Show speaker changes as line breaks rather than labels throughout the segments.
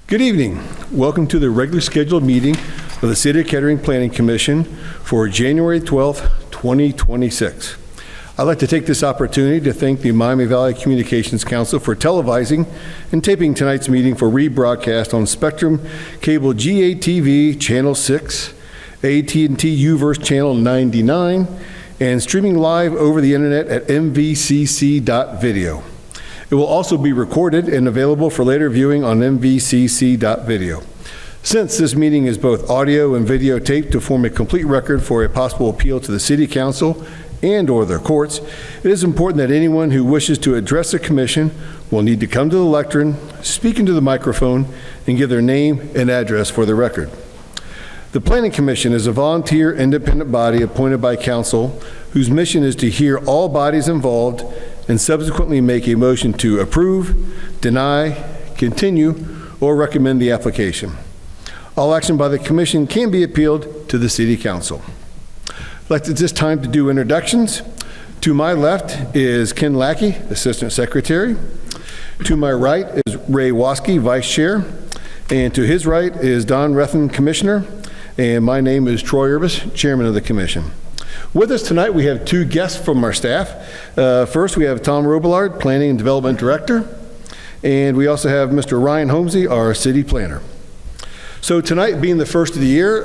Good evening. Welcome to the regularly scheduled meeting of the City of Kettering Planning Commission for January 12th, 2026. I'd like to take this opportunity to thank the Miami Valley Communications Council for televising and taping tonight's meeting for rebroadcast on Spectrum Cable GATV Channel 6, AT&T UVerse Channel 99, and streaming live over the internet at mvcc.video. It will also be recorded and available for later viewing on mvcc.video. Since this meeting is both audio and videotaped to form a complete record for a possible appeal to the City Council and/or their courts, it is important that anyone who wishes to address the Commission will need to come to the lectern, speak into the microphone, and give their name and address for the record. The Planning Commission is a volunteer independent body appointed by Council whose mission is to hear all bodies involved and subsequently make a motion to approve, deny, continue, or recommend the application. All action by the Commission can be appealed to the City Council. I'd like at this time to do introductions. To my left is Ken Lackey, Assistant Secretary. To my right is Ray Waskey, Vice Chair. And to his right is Don Rethen, Commissioner. And my name is Troy Urbis, Chairman of the Commission. With us tonight, we have two guests from our staff. First, we have Tom Robillard, Planning and Development Director, and we also have Mr. Ryan Holmesy, our City Planner. So tonight, being the first of the year,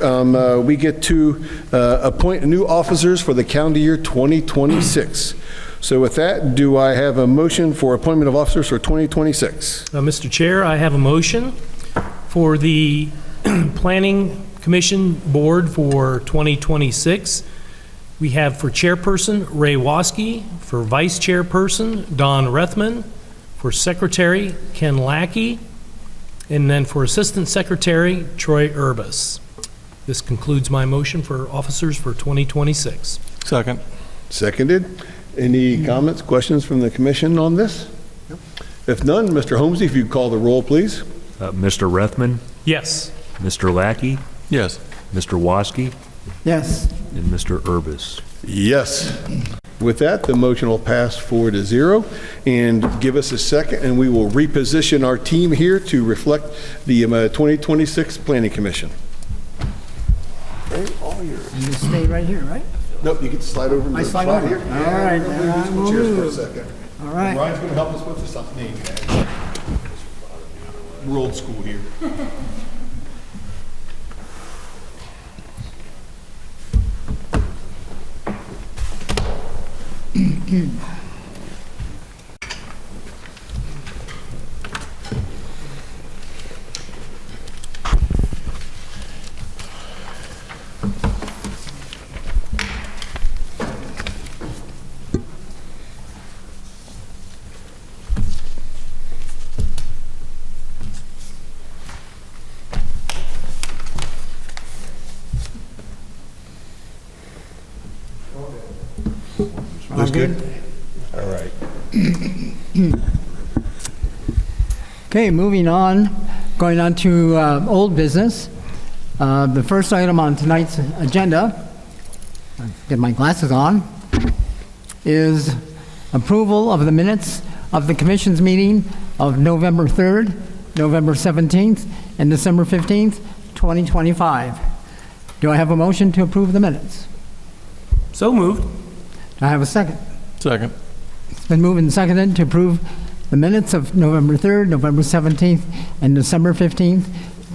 we get to appoint new officers for the calendar year 2026. So with that, do I have a motion for appointment of officers for 2026?
Mr. Chair, I have a motion for the Planning Commission Board for 2026. We have for chairperson, Ray Waskey, for vice chairperson, Don Rethman, for secretary, Ken Lackey, and then for assistant secretary, Troy Urbis. This concludes my motion for officers for 2026.
Second.
Seconded. Any comments, questions from the commission on this? Yep. If none, Mr. Holmesy, if you'd call the roll, please.
Mr. Rethman?
Yes.
Mr. Lackey?
Yes.
Mr. Waskey?
Yes.
And Mr. Urbis?
Yes. With that, the motion will pass 4-0. And give us a second, and we will reposition our team here to reflect the 2026 Planning Commission. Okay, all yours.
You stay right here, right?
Nope, you get to slide over.
I slide over.
Here.
All right.
We'll cheers for a second.
All right.
Ryan's going to help us with this name tag. We're old school here. Looks good? All right.
Okay, moving on, going on to old business. The first item on tonight's agenda, get my glasses on, is approval of the minutes of the Commission's meeting of November 3rd, November 17th, and December 15th, 2025. Do I have a motion to approve the minutes?
So moved.
Do I have a second?
Second.
It's been moved and seconded to approve the minutes of November 3rd, November 17th, and December 15th,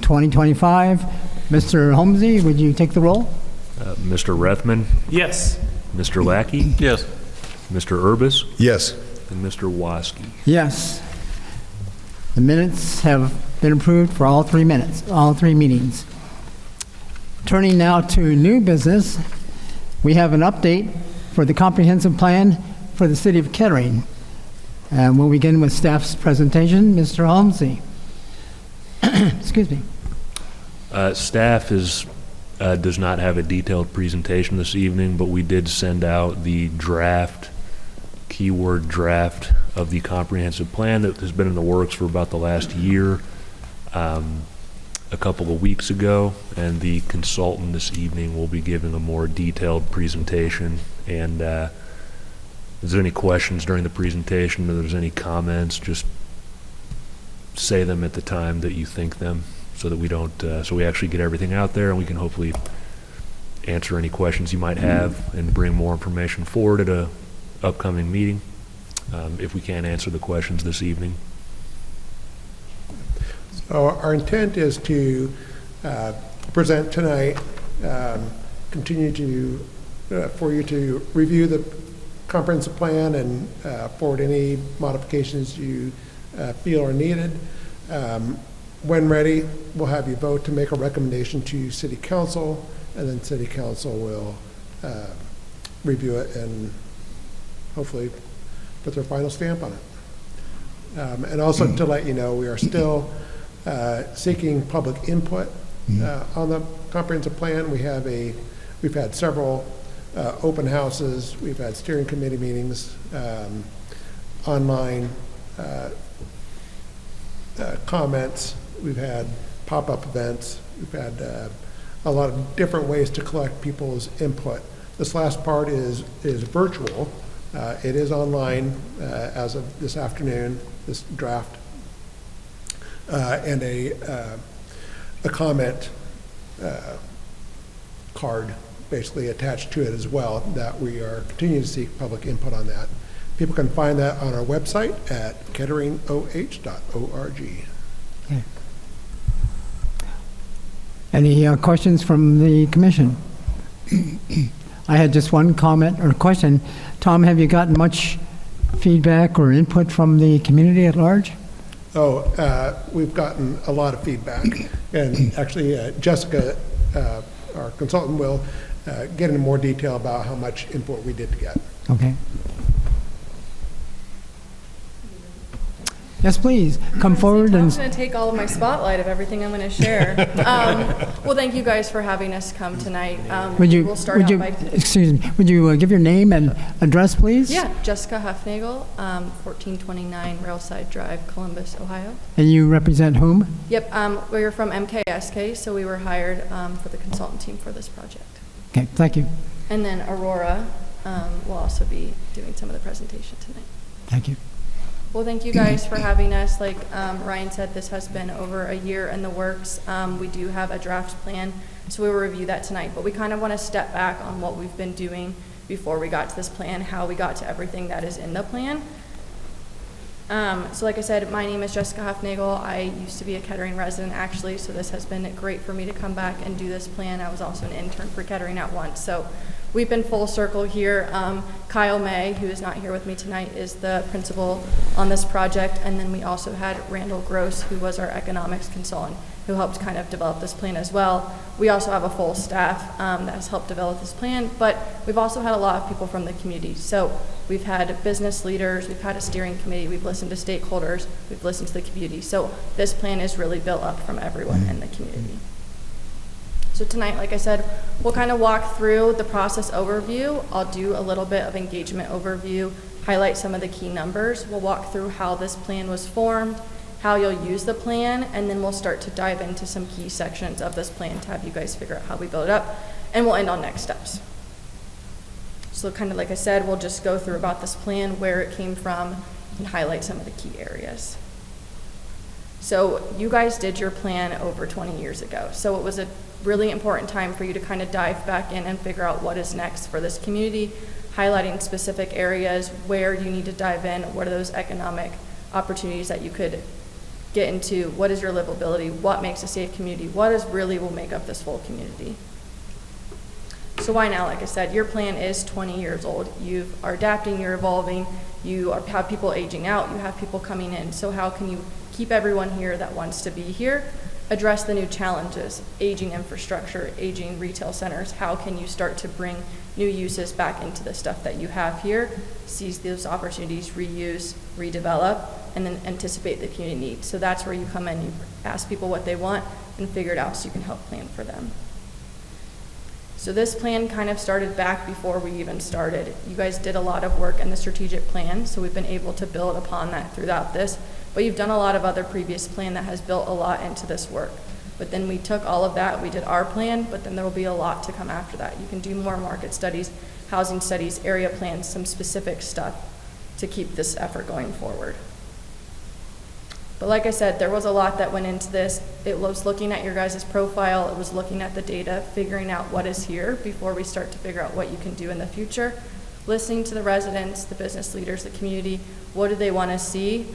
2025. Mr. Holmesy, would you take the roll?
Mr. Rethman?
Yes.
Mr. Lackey?
Yes.
Mr. Urbis?
Yes.
And Mr. Waskey?
Yes. The minutes have been approved for all three meetings. Turning now to new business, we have an update for the comprehensive plan for the City of Kettering. And we'll begin with staff's presentation. Mr. Holmesy. Excuse me.
Staff does not have a detailed presentation this evening, but we did send out the keyword draft of the comprehensive plan that has been in the works for about the last year, a couple of weeks ago, and the consultant this evening will be giving a more detailed presentation. And if there's any questions during the presentation or there's any comments, just say them at the time that you think them, so that we don't, so we actually get everything out there, and we can hopefully answer any questions you might have and bring more information forward at a upcoming meeting, if we can't answer the questions this evening.
So our intent is to present tonight, continue to, for you to review the comprehensive plan and forward any modifications you feel are needed. When ready, we'll have you vote to make a recommendation to City Council, and then City Council will review it and hopefully put their final stamp on it. And also to let you know, we are still seeking public input on the comprehensive plan. We've had several open houses, we've had steering committee meetings, online comments, we've had pop-up events, we've had a lot of different ways to collect people's input. This last part is virtual. It is online as of this afternoon, this draft, and a comment card basically attached to it as well, that we are continuing to seek public input on that. People can find that on our website at ketteringoh.org.
Okay. Any questions from the commission? I had just one comment or question. Tom, have you gotten much feedback or input from the community at large?
We've gotten a lot of feedback, and actually Jessica, our consultant, will get into more detail about how much input we did get.
Okay. Yes, please, come forward.
Tom's going to take all of my spotlight of everything I'm going to share. Well, thank you guys for having us come tonight. We'll start out by...
Excuse me, would you give your name and address, please?
Yeah, Jessica Huffnagel, 1429 Railside Drive, Columbus, Ohio.
And you represent whom?
Yep, we're from MKSK, so we were hired for the consultant team for this project.
Okay, thank you.
And then Aurora will also be doing some of the presentation tonight.
Thank you.
Well, thank you guys for having us. Like Ryan said, this has been over a year in the works. We do have a draft plan, so we will review that tonight. But we kind of want to step back on what we've been doing before we got to this plan, how we got to everything that is in the plan. So like I said, my name is Jessica Huffnagel. I used to be a Kettering resident, actually, so this has been great for me to come back and do this plan. I was also an intern for Kettering at once, so we've been full circle here. Kyle May, who is not here with me tonight, is the principal on this project, and then we also had Randall Gross, who was our economics consultant, who helped kind of develop this plan as well. We also have a full staff that has helped develop this plan, but we've also had a lot of people from the community. So we've had business leaders, we've had a steering committee, we've listened to stakeholders, we've listened to the community. So this plan is really built up from everyone in the community. So tonight, like I said, we'll kind of walk through the process overview. I'll do a little bit of engagement overview, highlight some of the key numbers. We'll walk through how this plan was formed, how you'll use the plan, and then we'll start to dive into some key sections of this plan to have you guys figure out how we build it up, and we'll end on next steps. So kind of like I said, we'll just go through about this plan, where it came from, and highlight some of the key areas. So you guys did your plan over 20 years ago, so it was a really important time for you to kind of dive back in and figure out what is next for this community, highlighting specific areas where you need to dive in, what are those economic opportunities that you could get into, what is your livability, what makes a safe community, what is really will make up this whole community. So why now? Like I said, your plan is 20 years old. You are adapting, you're evolving, have people aging out, you have people coming in. So how can you keep everyone here that wants to be here, address the new challenges, aging infrastructure, aging retail centers? How can you start to bring new uses back into the stuff that you have here, seize those opportunities, reuse, redevelop, and then anticipate the community needs? So that's where you come in, you ask people what they want and figure it out so you can help plan for them. So this plan kind of started back before we even started. You guys did a lot of work in the strategic plan, so we've been able to build upon that throughout this. But you've done a lot of other previous plan that has built a lot into this work. But then we took all of that, we did our plan, but then there will be a lot to come after that. You can do more market studies, housing studies, area plans, some specific stuff to keep this effort going forward. But like I said, there was a lot that went into this. It was looking at your guys' profile, it was looking at the data, figuring out what is here before we start to figure out what you can do in the future, listening to the residents, the business leaders, the community, what do they want to see?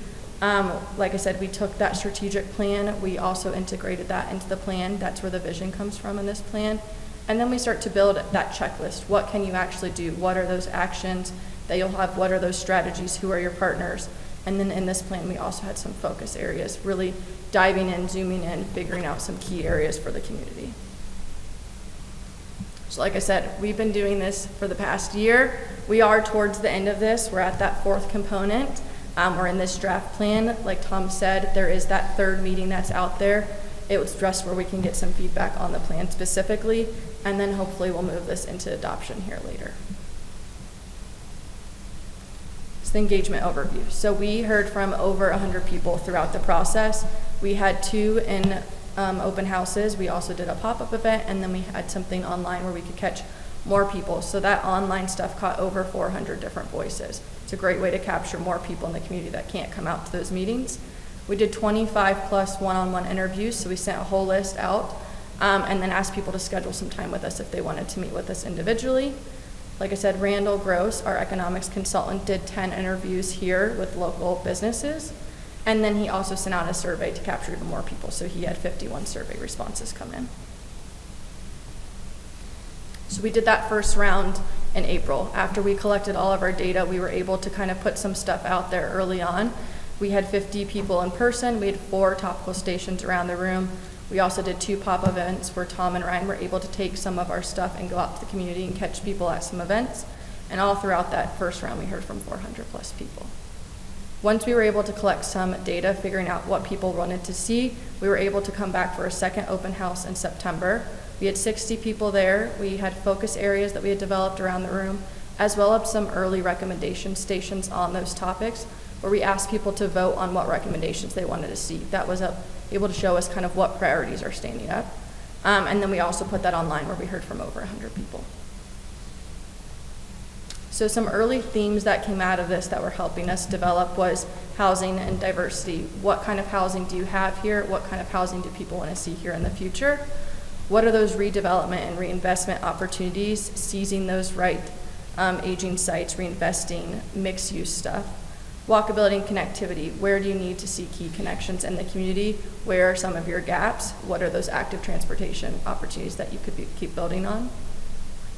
Like I said, we took that strategic plan, we also integrated that into the plan. That's where the vision comes from in this plan. And then we start to build that checklist. What can you actually do? What are those actions that you'll have? What are those strategies? Who are your partners? And then in this plan, we also had some focus areas, really diving in, zooming in, figuring out some key areas for the community. So like I said, we've been doing this for the past year. We are towards the end of this. We're at that fourth component. We're in this draft plan. Like Tom said, there is that third meeting that's out there. It was just where we can get some feedback on the plan specifically, and then hopefully we'll move this into adoption here later. It's the engagement overview. So we heard from over 100 people throughout the process. We had 2 in open houses. We also did a pop-up event, and then we had something online where we could catch more people. So that online stuff caught over 400 different voices. It's a great way to capture more people in the community that can't come out to those meetings. We did 25 plus one-on-one interviews, so we sent a whole list out and then asked people to schedule some time with us if they wanted to meet with us individually. Like I said, Randall Gross, our economics consultant, did 10 interviews here with local businesses, and then he also sent out a survey to capture even more people, so he had 51 survey responses come in. So we did that first round in April. After we collected all of our data, we were able to kind of put some stuff out there early on. We had 50 people in person. We had 4 topical stations around the room. We also did 2 pop events where Tom and Ryan were able to take some of our stuff and go out to the community and catch people at some events. And all throughout that first round, we heard from 400 plus people. Once we were able to collect some data, figuring out what people wanted to see, we were able to come back for a second open house in September. We had 60 people there. We had focus areas that we had developed around the room, as well as some early recommendation stations on those topics, where we asked people to vote on what recommendations they wanted to see. That was able to show us kind of what priorities are standing up. And then we also put that online where we heard from over 100 people. So some early themes that came out of this that were helping us develop was housing and diversity. What kind of housing do you have here? What kind of housing do people want to see here in the future? What are those redevelopment and reinvestment opportunities? Seizing those right aging sites, reinvesting, mixed use stuff. Walkability and connectivity. Where do you need to see key connections in the community? Where are some of your gaps? What are those active transportation opportunities that you could keep building on?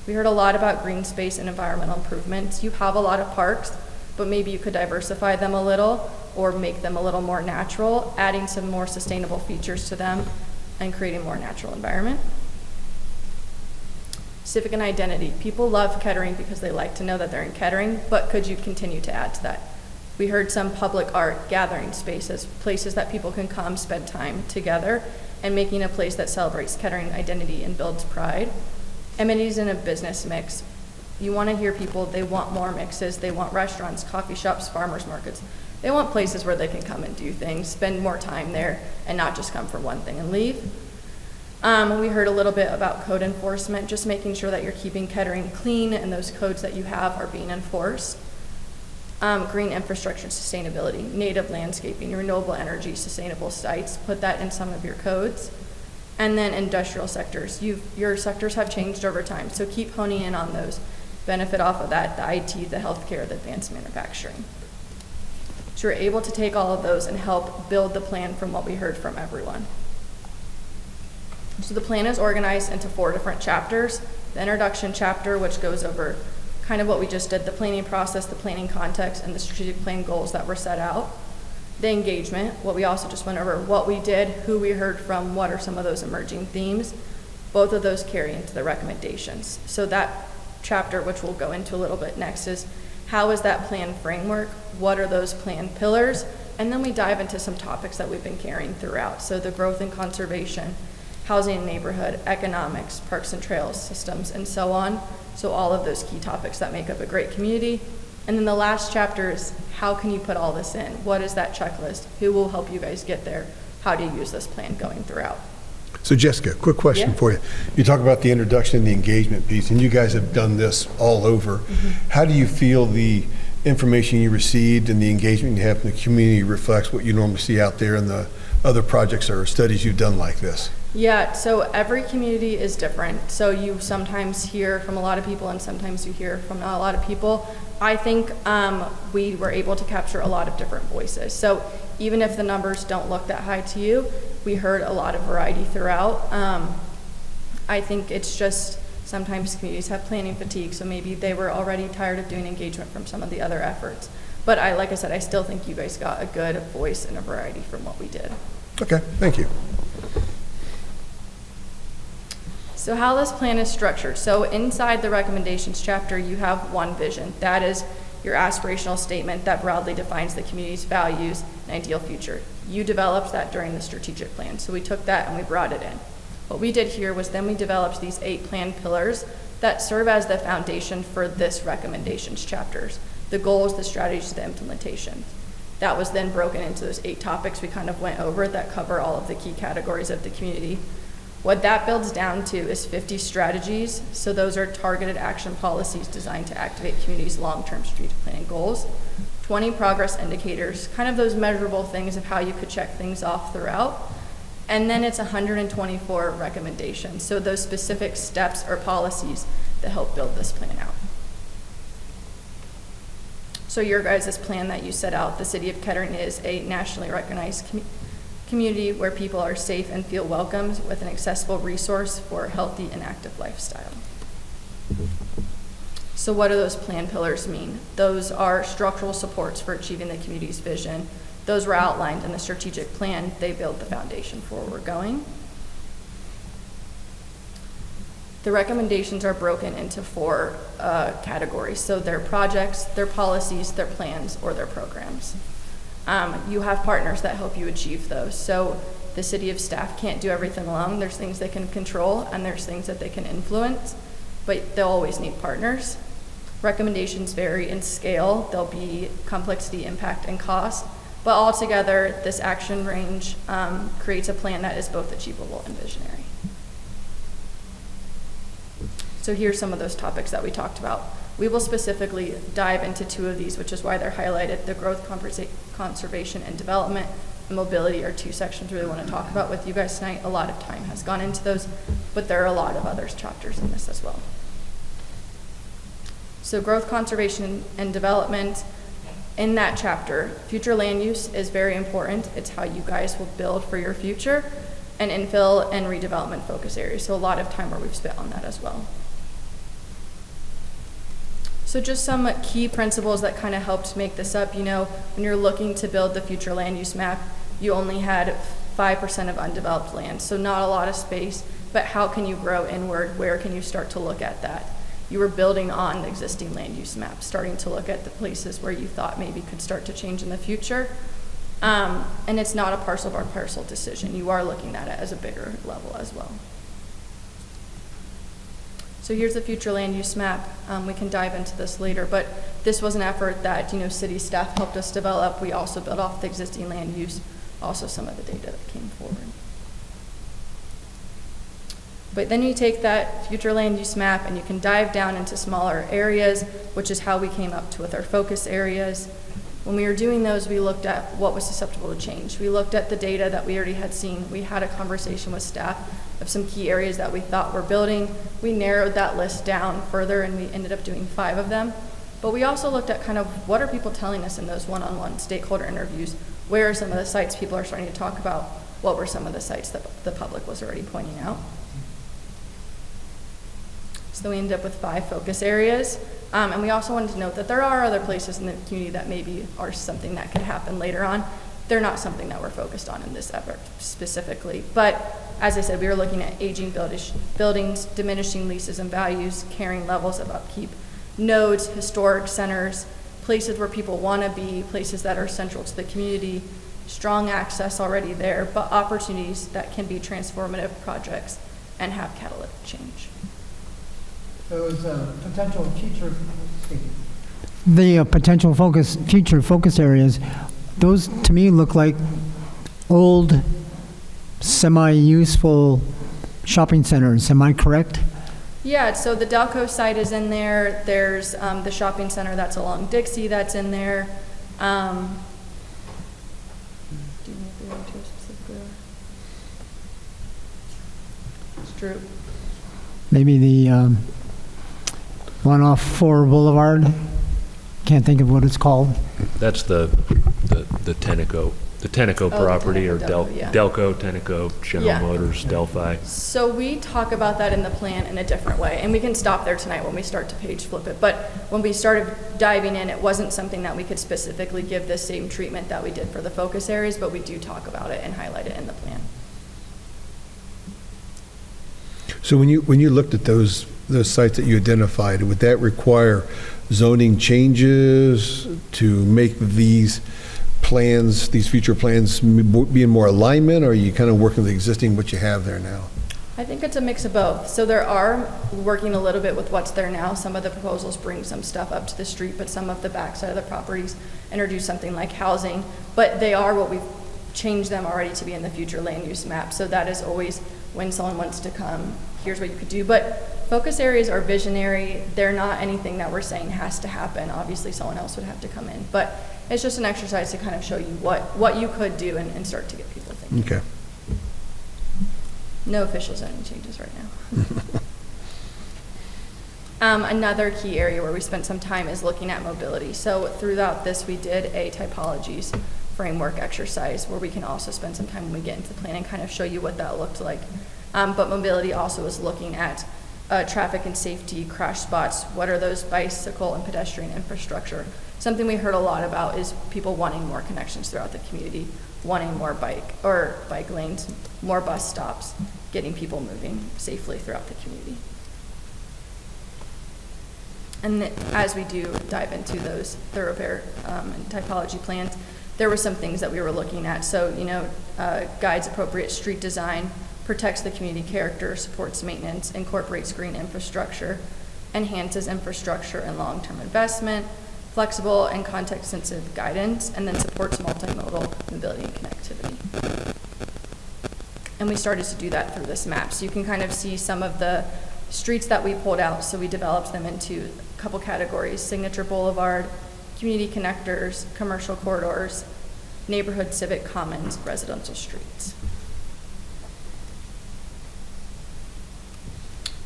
We heard a lot about green space and environmental improvements. You have a lot of parks, but maybe you could diversify them a little or make them a little more natural, adding some more sustainable features to them and creating a more natural environment. Civic and identity. People love Kettering because they like to know that they're in Kettering, but could you continue to add to that? We heard some public art gathering spaces, places that people can come spend time together, and making a place that celebrates Kettering identity and builds pride. Amenities in a business mix. You want to hear people, they want more mixes. They want restaurants, coffee shops, farmers markets. They want places where they can come and do things, spend more time there, and not just come for one thing and leave. We heard a little bit about code enforcement, just making sure that you're keeping Kettering clean and those codes that you have are being enforced. Green infrastructure sustainability, native landscaping, renewable energy, sustainable sites, put that in some of your codes. And then industrial sectors. Your sectors have changed over time, so keep honing in on those. Benefit off of that, the IT, the healthcare, the advanced manufacturing. So you're able to take all of those and help build the plan from what we heard from everyone. So the plan is organized into 4 different chapters. The introduction chapter, which goes over kind of what we just did, the planning process, the planning context, and the strategic plan goals that were set out. The engagement, what we also just went over, what we did, who we heard from, what are some of those emerging themes. Both of those carry into the recommendations. So that chapter, which we'll go into a little bit next, is how is that plan framework? What are those plan pillars? And then we dive into some topics that we've been carrying throughout. So the growth and conservation, housing and neighborhood, economics, parks and trails, systems, and so on. So all of those key topics that make up a great community. And then the last chapter is how can you put all this in? What is that checklist? Who will help you guys get there? How do you use this plan going throughout?
So Jessica, quick question
Yeah.
for you. You talk about the introduction and the engagement piece, and you guys have done this all over. How do you feel the information you received and the engagement you have in the community reflects what you normally see out there in the other projects or studies you've done like this?
Yeah, so every community is different. So you sometimes hear from a lot of people and sometimes you hear from not a lot of people. I think we were able to capture a lot of different voices. So even if the numbers don't look that high to you, we heard a lot of variety throughout. I think it's just sometimes communities have planning fatigue, so maybe they were already tired of doing engagement from some of the other efforts. But like I said, I still think you guys got a good voice and a variety from what we did.
Okay, thank you.
So how this plan is structured. So inside the recommendations chapter, you have one vision. That is your aspirational statement that broadly defines the community's values and ideal future. You developed that during the strategic plan. So we took that and we brought it in. What we did here was then we developed these 8 plan pillars that serve as the foundation for this recommendations chapters. The goals, the strategies, the implementation. That was then broken into those 8 topics we kind of went over that cover all of the key categories of the community. What that builds down to is 50 strategies. So those are targeted action policies designed to activate communities' long-term strategic planning goals. 20 progress indicators, kind of those measurable things of how you could check things off throughout. And then it's 124 recommendations. So those specific steps or policies that help build this plan out. So your guys' plan that you set out, the City of Kettering is a nationally recognized community where people are safe and feel welcomed with an accessible resource for a healthy and active lifestyle. So what do those plan pillars mean? Those are structural supports for achieving the community's vision. Those were outlined in the strategic plan. They build the foundation for where we're going. The recommendations are broken into 4 categories. So they're projects, their policies, their plans, or their programs. You have partners that help you achieve those. So the city of staff can't do everything alone. There's things they can control and there's things that they can influence, but they'll always need partners. Recommendations vary in scale. There'll be complexity, impact, and cost, but altogether, this action range creates a plan that is both achievable and visionary. So here's some of those topics that we talked about. We will specifically dive into 2 of these, which is why they're highlighted. The growth, conservation, and development and mobility are 2 sections we really want to talk about with you guys tonight. A lot of time has gone into those, but there are a lot of other chapters in this as well. So growth, conservation, and development. In that chapter, future land use is very important. It's how you guys will build for your future, and infill and redevelopment focus areas. So a lot of time where we've spent on that as well. So just some key principles that kind of helped make this up. When you're looking to build the future land use map, you only had 5% of undeveloped land. So not a lot of space, but how can you grow inward? Where can you start to look at that? You were building on the existing land use map, starting to look at the places where you thought maybe could start to change in the future. And it's not a parcel by parcel decision. You are looking at it as a bigger level as well. So here's the future land use map. We can dive into this later, but this was an effort that city staff helped us develop. We also built off the existing land use, also some of the data that came forward. But then you take that future land use map and you can dive down into smaller areas, which is how we came up with our focus areas. When we were doing those, we looked at what was susceptible to change. We looked at the data that we already had seen. We had a conversation with staff of some key areas that we thought were building. We narrowed that list down further and we ended up doing 5 of them. But we also looked at kind of what are people telling us in those one-on-one stakeholder interviews? Where are some of the sites people are starting to talk about? What were some of the sites that the public was already pointing out? So we ended up with 5 focus areas. And we also wanted to note that there are other places in the community that maybe are something that could happen later on. They're not something that we're focused on in this effort specifically. But as I said, we were looking at aging buildings, diminishing leases and values, carrying levels of upkeep, nodes, historic centers, places where people want to be, places that are central to the community, strong access already there, but opportunities that can be transformative projects and have catalytic change.
Those potential future, the potential future focus areas, those to me look like old, semi-useful shopping centers. Am I correct?
Yeah, so the Delco site is in there. There's the shopping center that's along Dixie that's in there. Do you need the other two specifically? Stroop.
Maybe the one off 4 Boulevard. Can't think of what it's called.
That's the Tenneco. The Tenneco
Oh, the
property, or
Tenneco, yeah.
Delco, Tenneco, General
Yeah.
Motors, Delphi.
So we talk about that in the plan in a different way, and we can stop there tonight when we start to page flip it. But when we started diving in, it wasn't something that we could specifically give the same treatment that we did for the focus areas, but we do talk about it and highlight it in the plan.
So when you looked at those sites that you identified, would that require zoning changes to make these plans, these future plans, be in more alignment, or are you kind of working with the existing, what you have there now?
I think it's a mix of both. So there are working a little bit with what's there now. Some of the proposals bring some stuff up to the street, but some of the backside of the properties introduce something like housing. But they are what we've changed them already to be in the future land use map. So that is always when someone wants to come, here's what you could do. But focus areas are visionary. They're not anything that we're saying has to happen. Obviously, someone else would have to come in. But it's just an exercise to kind of show you what you could do and start to get people thinking.
Okay.
No official zoning changes right now. Another key area where we spent some time is looking at mobility. So throughout this, we did a typologies framework exercise where we can also spend some time when we get into the plan and kind of show you what that looked like. But mobility also is looking at traffic and safety, crash spots. What are those bicycle and pedestrian infrastructure? Something we heard a lot about is people wanting more connections throughout the community, wanting more bike lanes, more bus stops, getting people moving safely throughout the community. And as we do dive into those thoroughfare and typology plans, there were some things that we were looking at. So, guides appropriate street design, protects the community character, supports maintenance, incorporates green infrastructure, enhances infrastructure and long-term investment, flexible and context-sensitive guidance, and then supports multimodal mobility and connectivity. And we started to do that through this map. So you can kind of see some of the streets that we pulled out. So we developed them into a couple categories: Signature Boulevard, community connectors, commercial corridors, neighborhood civic commons, residential streets.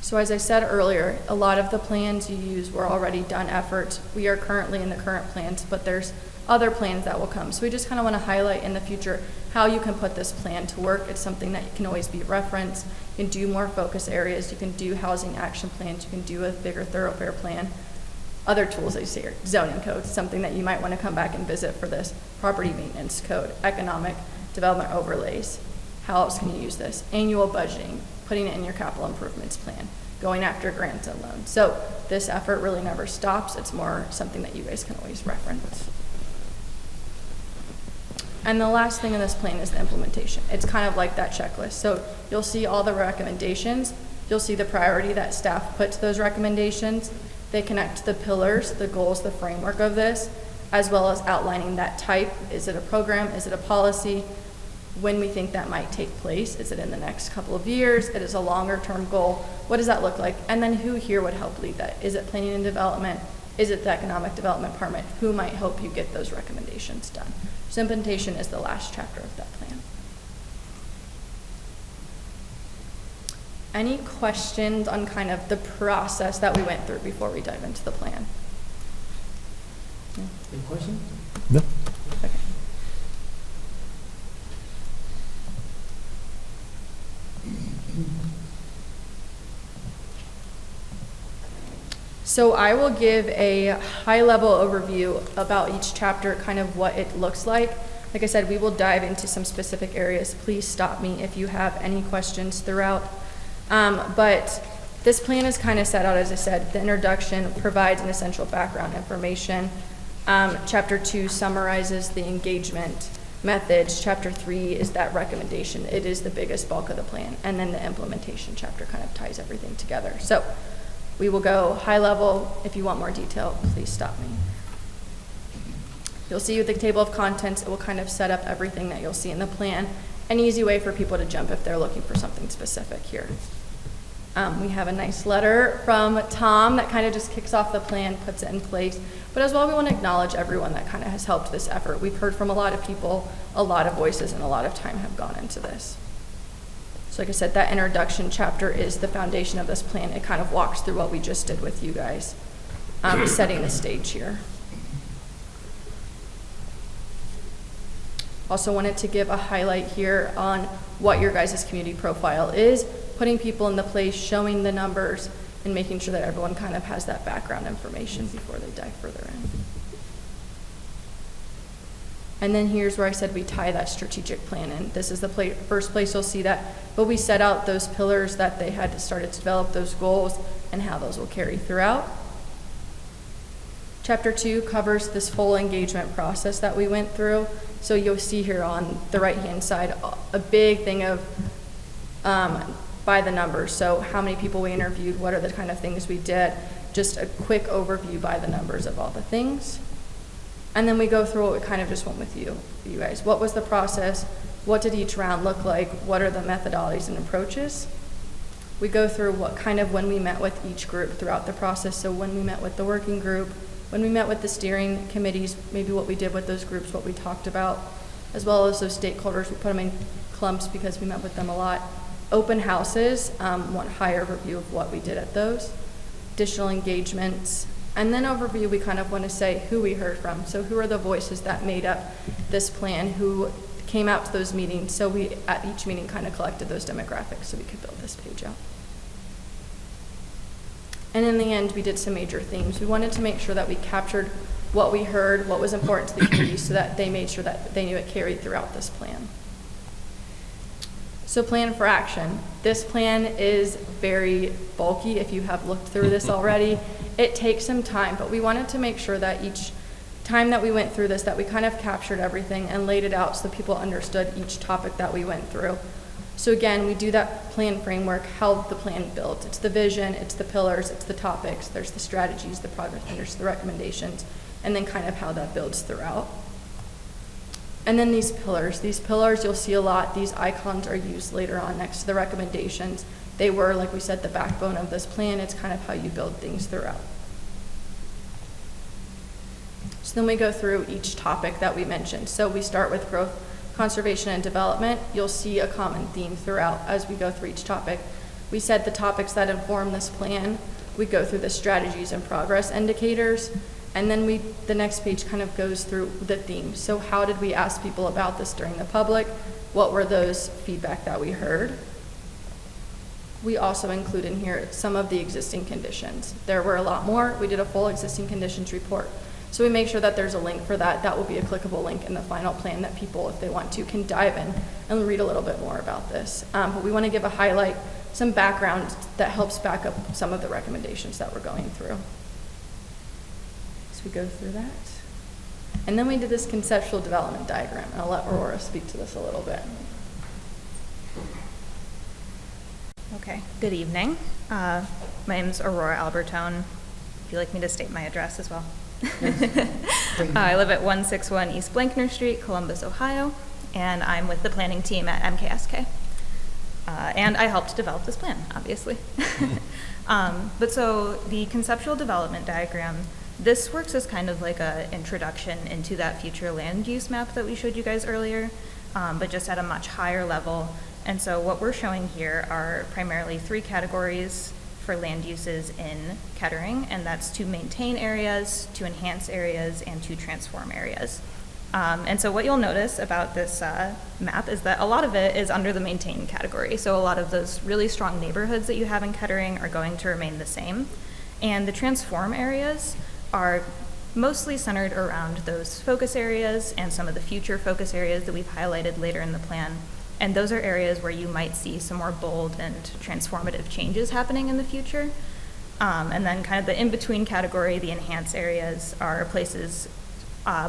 So as I said earlier, a lot of the plans you use were already done efforts. We are currently in the current plans, but there's other plans that will come. So we just kind of want to highlight in the future how you can put this plan to work. It's something that can always be referenced. You can do more focus areas. You can do housing action plans. You can do a bigger thoroughfare plan. Other tools I see are zoning codes, something that you might want to come back and visit for this. Property maintenance code, economic development overlays. How else can you use this? Annual budgeting, putting it in your capital improvements plan, going after grants and loans. So this effort really never stops. It's more something that you guys can always reference. And the last thing in this plan is the implementation. It's kind of like that checklist. So you'll see all the recommendations. You'll see the priority that staff put to those recommendations. They connect to the pillars, the goals, the framework of this, as well as outlining that type. Is it a program? Is it a policy? When we think that might take place. Is it in the next couple of years? It is a longer term goal. What does that look like? And then who here would help lead that? Is it planning and development? Is it the economic development department? Who might help you get those recommendations done? So implementation is the last chapter of that plan. Any questions on kind of the process that we went through before we dive into the plan?
Any questions?
No.
Okay. So I will give a high-level overview about each chapter, kind of what it looks like. Like I said, we will dive into some specific areas. Please stop me if you have any questions throughout. But this plan is kind of set out, as I said. The introduction provides an essential background information. Chapter 2 summarizes the engagement methods. Chapter 3 is that recommendation. It is the biggest bulk of the plan. And then the implementation chapter kind of ties everything together. So we will go high level. If you want more detail, please stop me. You'll see with the table of contents, it will kind of set up everything that you'll see in the plan. An easy way for people to jump if they're looking for something specific here. We have a nice letter from Tom that kind of just kicks off the plan, puts it in place. But as well, we want to acknowledge everyone that kind of has helped this effort. We've heard from a lot of people, a lot of voices, and a lot of time have gone into this. So like I said, that introduction chapter is the foundation of this plan. It kind of walks through what we just did with you guys, setting the stage here. Also wanted to give a highlight here on what your guys' community profile is, putting people in the place, showing the numbers, and making sure that everyone kind of has that background information before they dive further in. And then here's where I said we tie that strategic plan in. This is the first place you'll see that, but we set out those pillars that they had to start to develop those goals and how those will carry throughout. Chapter 2 covers this full engagement process that we went through. So you'll see here on the right-hand side, a big thing of by the numbers. So how many people we interviewed, what are the kind of things we did, just a quick overview by the numbers of all the things. And then we go through what we kind of just went with you guys. What was the process? What did each round look like? What are the methodologies and approaches? We go through what kind of when we met with each group throughout the process. So when we met with the working group, when we met with the steering committees, maybe what we did with those groups, what we talked about, as well as those stakeholders. We put them in clumps because we met with them a lot. Open houses, one higher overview of what we did at those. Additional engagements. And then overview, we kind of want to say who we heard from. So who are the voices that made up this plan, who came out to those meetings. So we, at each meeting, kind of collected those demographics so we could build this page out. And in the end, we did some major themes. We wanted to make sure that we captured what we heard, what was important to the community, so that they made sure that they knew it carried throughout this plan. So plan for action. This plan is very bulky if you have looked through this already. It takes some time, but we wanted to make sure that each time that we went through this, that we kind of captured everything and laid it out so people understood each topic that we went through. So again, we do that plan framework, how the plan builds. It's the vision, it's the pillars, it's the topics, there's the strategies, the project, and there's the recommendations, and then kind of how that builds throughout. And then these pillars you'll see a lot. These icons are used later on next to the recommendations. They were, like we said, the backbone of this plan. It's kind of how you build things throughout. So then we go through each topic that we mentioned. So we start with growth, conservation, and development. You'll see a common theme throughout as we go through each topic. We said the topics that inform this plan. We go through the strategies and progress indicators. And then the next page kind of goes through the themes. So how did we ask people about this during the public? What were those feedback that we heard? We also include in here some of the existing conditions. There were a lot more. We did a full existing conditions report. So we make sure that there's a link for that. That will be a clickable link in the final plan that people, if they want to, can dive in and read a little bit more about this. But we want to give a highlight, some background that helps back up some of the recommendations that we're going through. So we go through that. And then we did this conceptual development diagram. And I'll let Aurora speak to this a little bit.
Okay, good evening. My name is Aurora Albertone. Would you like me to state my address as well? I live at 161 East Blankner Street, Columbus, Ohio, and I'm with the planning team at MKSK. And I helped develop this plan, obviously. But so the conceptual development diagram, this works as kind of like an introduction into that future land use map that we showed you guys earlier, but just at a much higher level. And so what we're showing here are primarily 3 categories for land uses in Kettering, and that's to maintain areas, to enhance areas, and to transform areas. And so what you'll notice about this map is that a lot of it is under the maintain category. So a lot of those really strong neighborhoods that you have in Kettering are going to remain the same. And the transform areas are mostly centered around those focus areas and some of the future focus areas that we've highlighted later in the plan. And those are areas where you might see some more bold and transformative changes happening in the future. And then kind of the in-between category, the enhanced areas, are places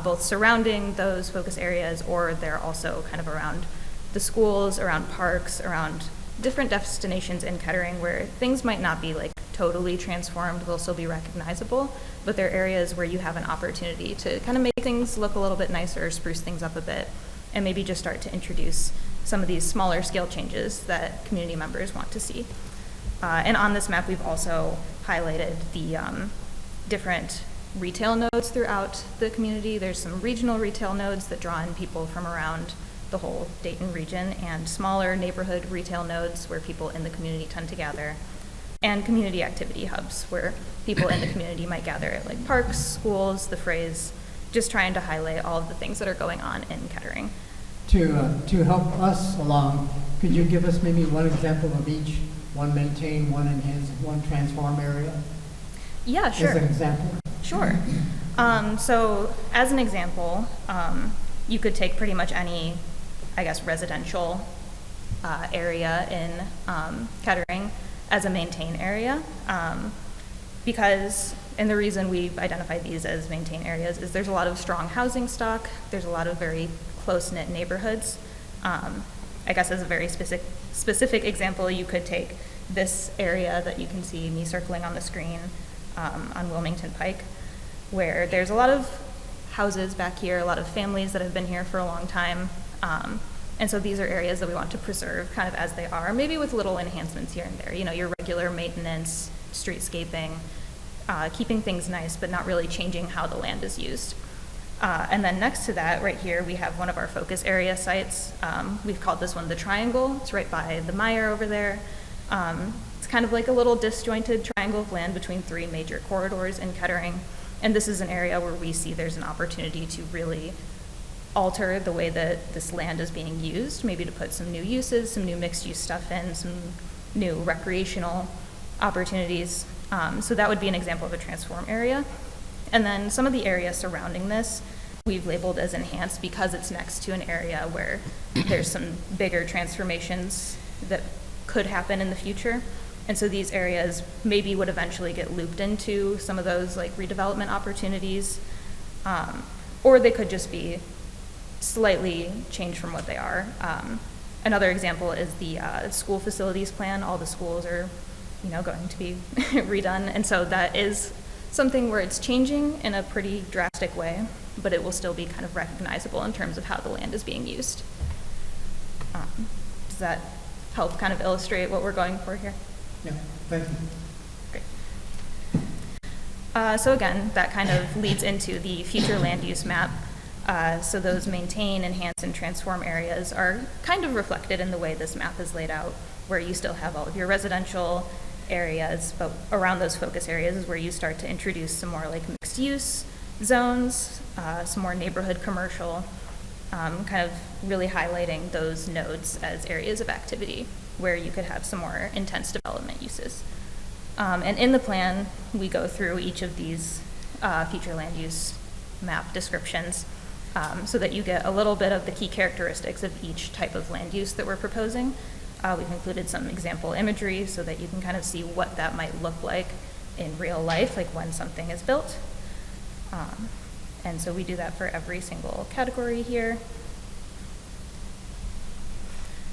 both surrounding those focus areas, or they're also kind of around the schools, around parks, around different destinations in Kettering where things might not be like totally transformed, they'll still be recognizable, but they're areas where you have an opportunity to kind of make things look a little bit nicer, spruce things up a bit, and maybe just start to introduce some of these smaller scale changes that community members want to see. And on this map, we've also highlighted the different retail nodes throughout the community. There's some regional retail nodes that draw in people from around the whole Dayton region, and smaller neighborhood retail nodes where people in the community tend to gather, and community activity hubs where people in the community might gather at like parks, schools, the phrase, just trying to highlight all of the things that are going on in Kettering.
To help us along, could you give us maybe one example of each? One maintain, one enhance, one transform area?
Yeah, sure.
As an example?
Sure. So as an example, you could take pretty much any, I guess, residential area in Kettering as a maintain area, because, and the reason we've identified these as maintain areas is there's a lot of strong housing stock, there's a lot of very close-knit neighborhoods. I guess as a very specific example, you could take this area that you can see me circling on the screen on Wilmington Pike, where there's a lot of houses back here, a lot of families that have been here for a long time. And so these are areas that we want to preserve kind of as they are, maybe with little enhancements here and there. You know, your regular maintenance, streetscaping, keeping things nice, but not really changing how the land is used. And then next to that, right here, we have one of our focus area sites. We've called this one the Triangle. It's right by the Meyer over there. It's kind of like a little disjointed triangle of land between three major corridors in Kettering. And this is an area where we see there's an opportunity to really alter the way that this land is being used, maybe to put some new uses, some new mixed-use stuff in, some new recreational opportunities. So that would be an example of a transform area. And then some of the area surrounding this we've labeled as enhanced because it's next to an area where there's some bigger transformations that could happen in the future. And so these areas maybe would eventually get looped into some of those like redevelopment opportunities, or they could just be slightly changed from what they are. Another example is the school facilities plan. All the schools are, going to be redone, and so that is something where it's changing in a pretty drastic way, but it will still be kind of recognizable in terms of how the land is being used. Does that help kind of illustrate what we're going for here?
Yeah, thank you.
Great. So again, that kind of leads into the future land use map. So those maintain, enhance, and transform areas are kind of reflected in the way this map is laid out, where you still have all of your residential areas, but around those focus areas is where you start to introduce some more like mixed use zones, some more neighborhood commercial, kind of really highlighting those nodes as areas of activity where you could have some more intense development uses. And in the plan, we go through each of these future land use map descriptions so that you get a little bit of the key characteristics of each type of land use that we're proposing. We've included some example imagery so that you can kind of see what that might look like in real life, like when something is built. And so we do that for every single category here.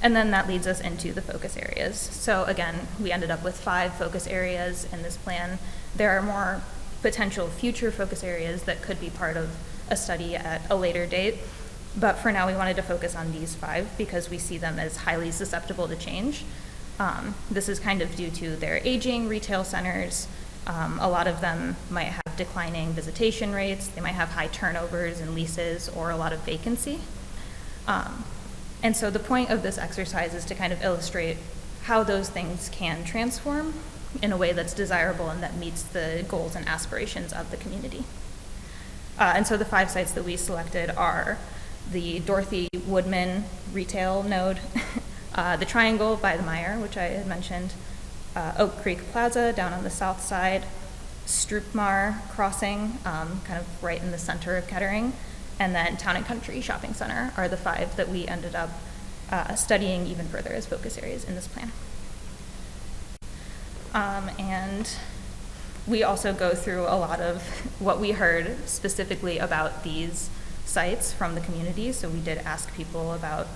And then that leads us into the focus areas. So again, we ended up with 5 focus areas in this plan. There are more potential future focus areas that could be part of a study at a later date. But for now, we wanted to focus on these 5 because we see them as highly susceptible to change. This is kind of due to their aging retail centers. A lot of them might have declining visitation rates. They might have high turnovers in leases or a lot of vacancy. And so the point of this exercise is to kind of illustrate how those things can transform in a way that's desirable and that meets the goals and aspirations of the community. And so the 5 sites that we selected are the Dorothy Woodman retail node, the Triangle by the Meyer, which I had mentioned, Oak Creek Plaza down on the south side, Stroopmar Crossing, kind of right in the center of Kettering, and then Town and Country Shopping Center are the 5 that we ended up studying even further as focus areas in this plan. And we also go through a lot of what we heard specifically about these sites from the community. So we did ask people about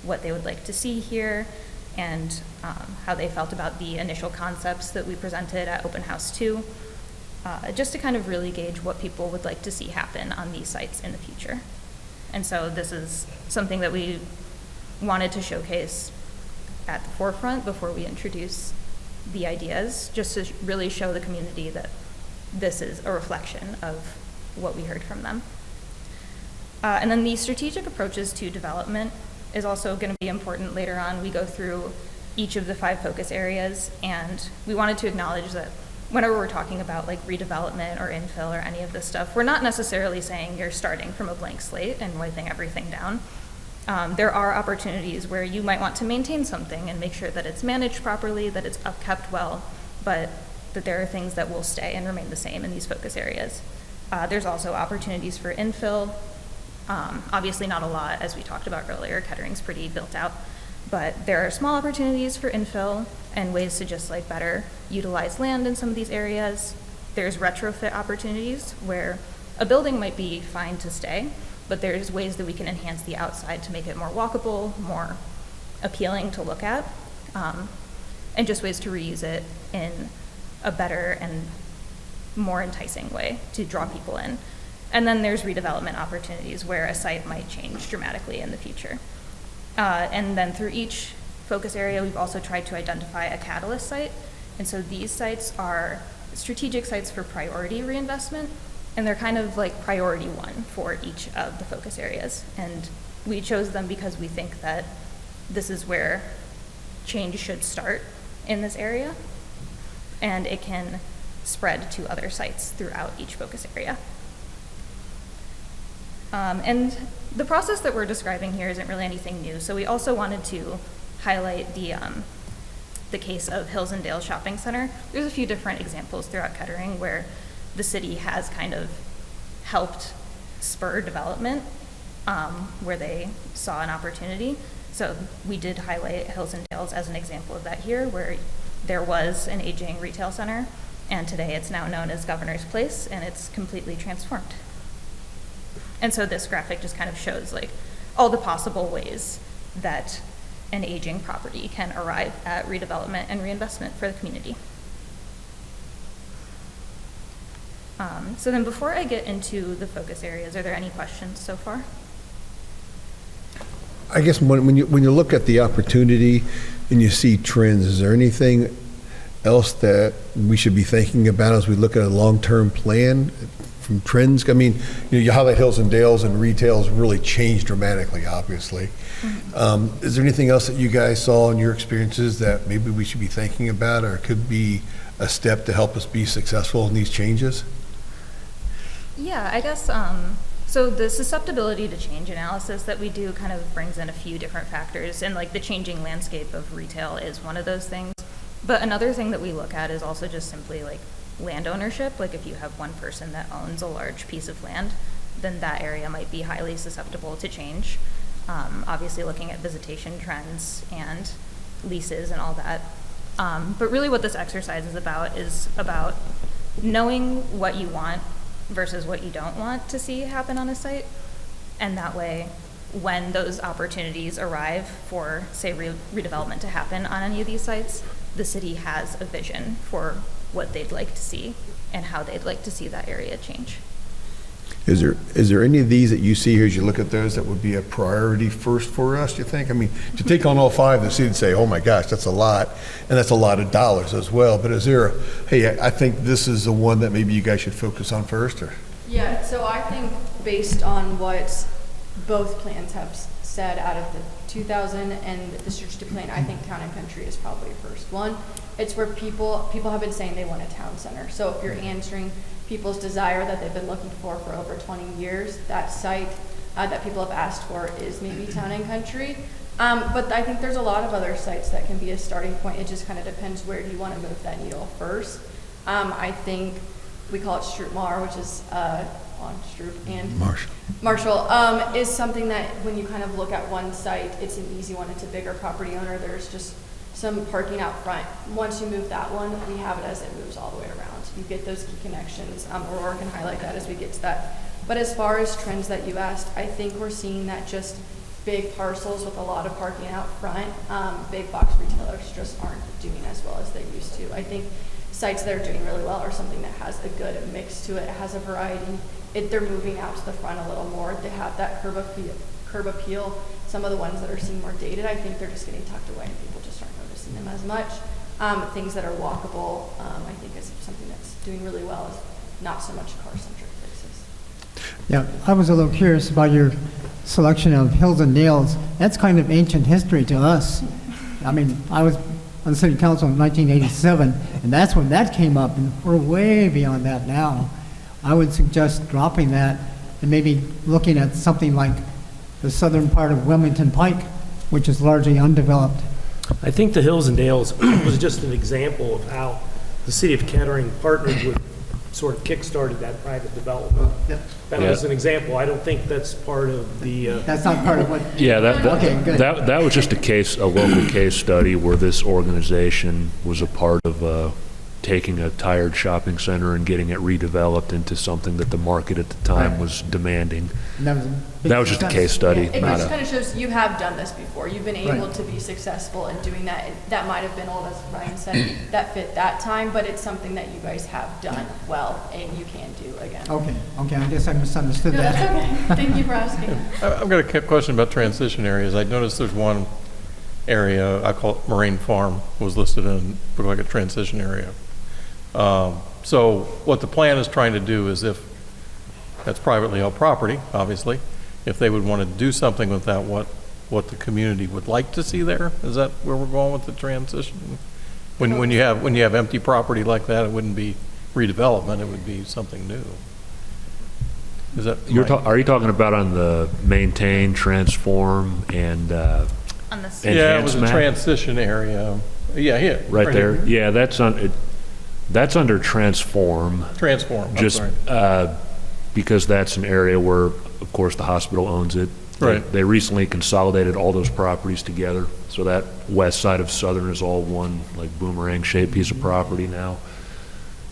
what they would like to see here and how they felt about the initial concepts that we presented at Open House 2, just to kind of really gauge what people would like to see happen on these sites in the future. And so this is something that we wanted to showcase at the forefront before we introduce the ideas, just to really show the community that this is a reflection of what we heard from them. And then the strategic approaches to development is also going to be important later on. We go through each of the 5 focus areas, and we wanted to acknowledge that whenever we're talking about like redevelopment or infill or any of this stuff, we're not necessarily saying you're starting from a blank slate and wiping everything down. There are opportunities where you might want to maintain something and make sure that it's managed properly, that it's upkept well, but that there are things that will stay and remain the same in these focus areas. There's also opportunities for infill. Obviously not a lot, as we talked about earlier. Kettering's pretty built out, but there are small opportunities for infill and ways to just like better utilize land in some of these areas. There's retrofit opportunities where a building might be fine to stay, but there's ways that we can enhance the outside to make it more walkable, more appealing to look at, and just ways to reuse it in a better and more enticing way to draw people in. And then there's redevelopment opportunities where a site might change dramatically in the future. And then through each focus area, we've also tried to identify a catalyst site. And so these sites are strategic sites for priority reinvestment, and they're kind of like priority 1 for each of the focus areas. And we chose them because we think that this is where change should start in this area, and it can spread to other sites throughout each focus area. And the process that we're describing here isn't really anything new, so we also wanted to highlight the case of Hills and Dales Shopping Center. There's a few different examples throughout Kettering where the city has kind of helped spur development where they saw an opportunity. So we did highlight Hills and Dales as an example of that here, where there was an aging retail center, and today it's now known as Governor's Place, and it's completely transformed. And so this graphic just kind of shows like all the possible ways that an aging property can arrive at redevelopment and reinvestment for the community. So then before I get into the focus areas, are there any questions so far?
I guess when you look at the opportunity and you see trends, is there anything else that we should be thinking about as we look at a long-term plan from trends? I mean, you highlight Hills and Dales, and retail's really changed dramatically, obviously. Mm-hmm. Is there anything else that you guys saw in your experiences that maybe we should be thinking about, or could be a step to help us be successful in these changes?
Yeah, I guess, so the susceptibility to change analysis that we do kind of brings in a few different factors, and like the changing landscape of retail is one of those things. But another thing that we look at is also just simply like land ownership. Like if you have one person that owns a large piece of land, then that area might be highly susceptible to change. Obviously looking at visitation trends and leases and all that. But really what this exercise is about knowing what you want versus what you don't want to see happen on a site. And that way, when those opportunities arrive for, say, redevelopment to happen on any of these sites, the city has a vision for what they'd like to see and how they'd like to see that area change.
Is there any of these that you see here as you look at those that would be a priority first for us, do you think? I mean, to take on all 5, the city would say, oh my gosh, that's a lot, and that's a lot of dollars as well. But is there hey, I think this is the one that maybe you guys should focus on first? Or?
Yeah, so I think based on what both plans have said out of the 2000 and the strategic plan, I think Town and Country is probably the first one. It's where people have been saying they want a town center. So if you're answering people's desire that they've been looking for over 20 years, that site that people have asked for is maybe Town and Country. But I think there's a lot of other sites that can be a starting point. It just kind of depends where do you want to move that needle first. I think we call it Stroop Mar, which is on Stroop and Marshall, is something that when you kind of look at one site, it's an easy one. It's a bigger property owner. There's just some parking out front. Once you move that one, we have it as it moves all the way around. You get those key connections. Aurora can highlight that as we get to that. But as far as trends that you asked, I think we're seeing that just big parcels with a lot of parking out front, big box retailers just aren't doing as well as they used to. I think sites that are doing really well are something that has a good mix to it. It has a variety. They're moving out to the front a little more. They have that curb appeal. Some of the ones that are seen more dated, I think they're just getting tucked away and people just aren't noticing them as much. things that are walkable, I think is something that's doing really well, is not so much car-centric places.
Yeah, I was a little curious about your selection of Hills and Dales. That's kind of ancient history to us. I mean, I was on the city council in 1987, and that's when that came up, and we're way beyond that now. I would suggest dropping that and maybe looking at something like the southern part of Wilmington Pike, which is largely undeveloped.
I think the Hills and Dales was just an example of how the city of Kettering partnered with, sort of kickstarted that private development. That was an example. I don't think that's part of the,
That's not part of what,
Yeah,
Okay, good.
that was just a local case study where this organization was a part of taking a tired shopping center and getting it redeveloped into something that the market at the time was demanding.
and that was a big
That was just a
success.
case study,
It
not
just
a,
kind of shows you have done this before. You've been able
Right.
to be successful in doing that. That might have been all, as Ryan said, that fit that time, but it's something that you guys have done well and you can do again.
Okay, I guess I misunderstood
No,
that.
that's okay. Thank you for asking.
I've got a question about transition areas. I noticed there's one area, I call it Moraine Farm, was listed in, looked like a transition area. So what the plan is trying to do is, if that's privately held property, obviously, if they would want to do something with that, what the community would like to see there? Is that where we're going with the transition? When you have empty property like that, it wouldn't be redevelopment, it would be something new. Is that?
are you talking about on the maintain, transform, and
On the
Yeah, it was
enhance
a
map?
transition area. Yeah, here.
Right there?
here.
Yeah, that's under transform.
Transform, I'm
Just
sorry.
because that's an area where, of course, the hospital owns it.
Right.
They recently consolidated all those properties together, so that west side of Southern is all one, like, boomerang-shaped piece of property now.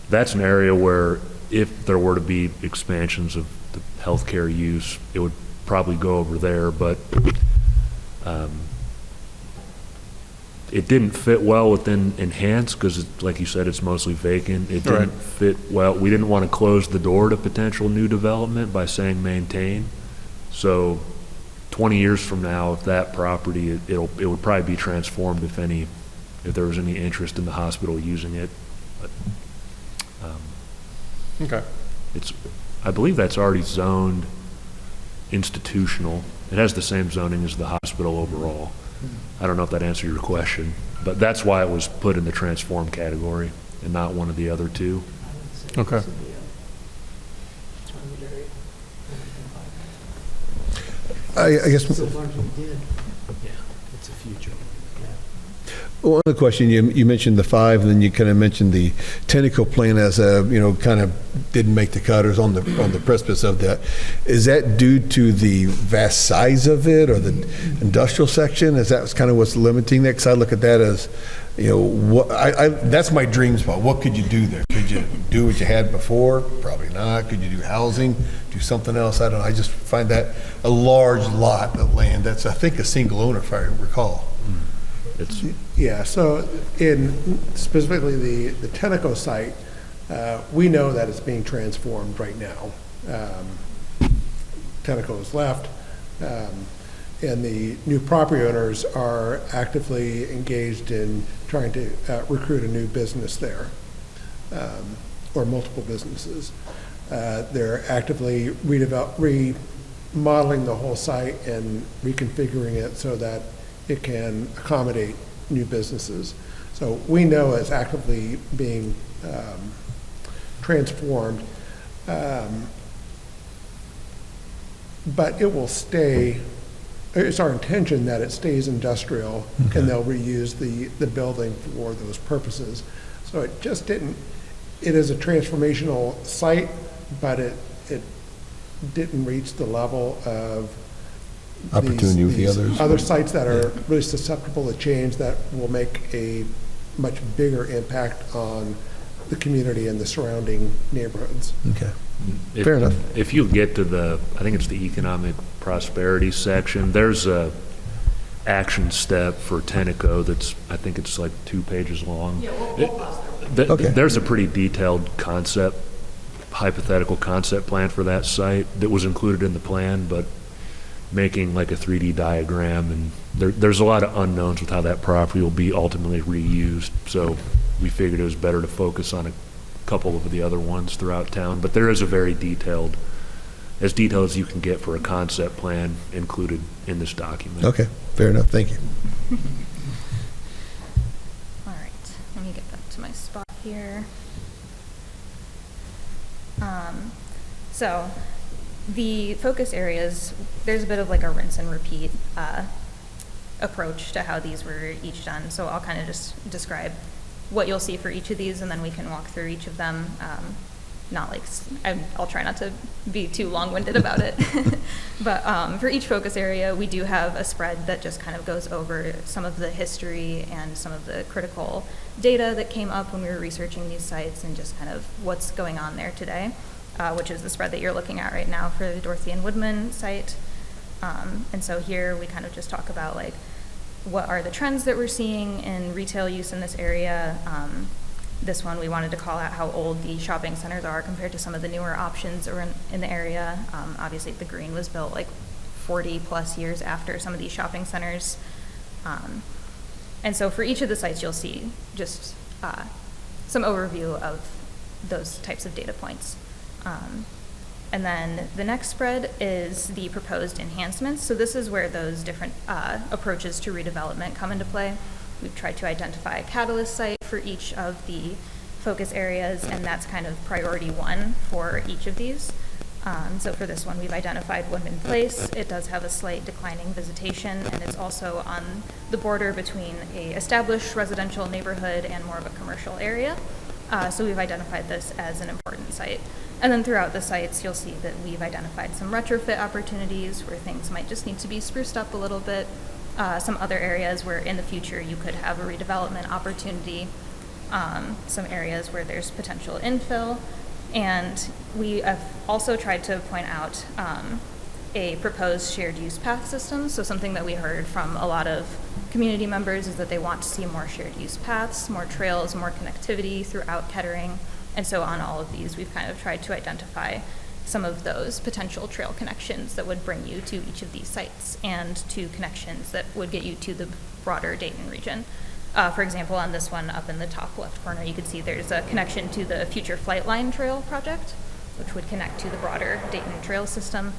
That's an area where, if there were to be expansions of the healthcare use, it would probably go over there, but it didn't fit well within Enhance, because, like you said, it's mostly vacant. It
Right.
didn't fit well. We didn't want to close the door to potential new development by saying maintain. So 20 years from now, if that property, it would probably be transformed if there was any interest in the hospital using it. But,
Okay.
I believe that's already zoned institutional. It has the same zoning as the hospital overall. I don't know if that answered your question, but that's why it was put in the transform category and not one of the other two.
Okay.
I guess
Yeah, it's a future.
one other question, you mentioned the 5, and then you kind of mentioned the technical plan as a, kind of didn't make the cut or is on the precipice of that. Is that due to the vast size of it or the industrial section? Is that kind of what's limiting that? Because I look at that as, that's my dream spot. What could you do there? Could you do what you had before? Probably not. Could you do housing? Do something else? I don't know. I just find that a large lot of land. That's, I think, a single owner, if I recall.
It's,
Yeah, so in specifically the Tenneco site, we know that it's being transformed right now. Tenneco is left, and the new property owners are actively engaged in trying to recruit a new business there, or multiple businesses. They're actively remodeling the whole site and reconfiguring it so that it can accommodate new businesses. So we know it's actively being transformed, but it will stay, it's our intention that it stays industrial, and they'll reuse the building for those purposes. So it just didn't, it is a transformational site, but it didn't reach the level of
Opportunity with the
these
others.
other sites that are really susceptible to change, that will make a much bigger impact on the community and the surrounding neighborhoods.
Okay. Fair enough.
If you get to I think it's the economic prosperity section, there's a action step for Tenneco that's, I think it's like 2 pages long.
Yeah, we'll pause there.
Okay.
There's a pretty detailed hypothetical concept plan for that site that was included in the plan, but making like a 3D diagram, and there's a lot of unknowns with how that property will be ultimately reused. So we figured it was better to focus on a couple of the other ones throughout town. But there is a very detailed as you can get for a concept plan included in this document.
Okay, fair enough. Thank you.
All right, let me get back to my spot here. So the focus areas, there's a bit of like a rinse and repeat approach to how these were each done. So I'll kind of just describe what you'll see for each of these, and then we can walk through each of them. I'll try not to be too long-winded about it. But for each focus area, we do have a spread that just kind of goes over some of the history and some of the critical data that came up when we were researching these sites and just kind of what's going on there today, which is the spread that you're looking at right now for the Dorothy and Woodman site. And so here we kind of just talk about like what are the trends that we're seeing in retail use in this area. This one, we wanted to call out how old the shopping centers are compared to some of the newer options in the area. Obviously, the Green was built like 40 plus years after some of these shopping centers. And so for each of the sites, you'll see just some overview of those types of data points. And then the next spread is the proposed enhancements. So this is where those different approaches to redevelopment come into play. We've tried to identify a catalyst site for each of the focus areas, and that's kind of priority one for each of these. So for this one, we've identified Woodman Place. It does have a slight declining visitation, and it's also on the border between a established residential neighborhood and more of a commercial area. So we've identified this as an important site. And then throughout the sites, you'll see that we've identified some retrofit opportunities where things might just need to be spruced up a little bit. Some other areas where in the future you could have a redevelopment opportunity, some areas where there's potential infill, and we have also tried to point out a proposed shared use path system. So something that we heard from a lot of community members is that they want to see more shared use paths, more trails, more connectivity throughout Kettering, and so on all of these we've kind of tried to identify some of those potential trail connections that would bring you to each of these sites and to connections that would get you to the broader Dayton region. For example, on this one up in the top left corner, you can see there's a connection to the Future Flight Line Trail project, which would connect to the broader Dayton trail system.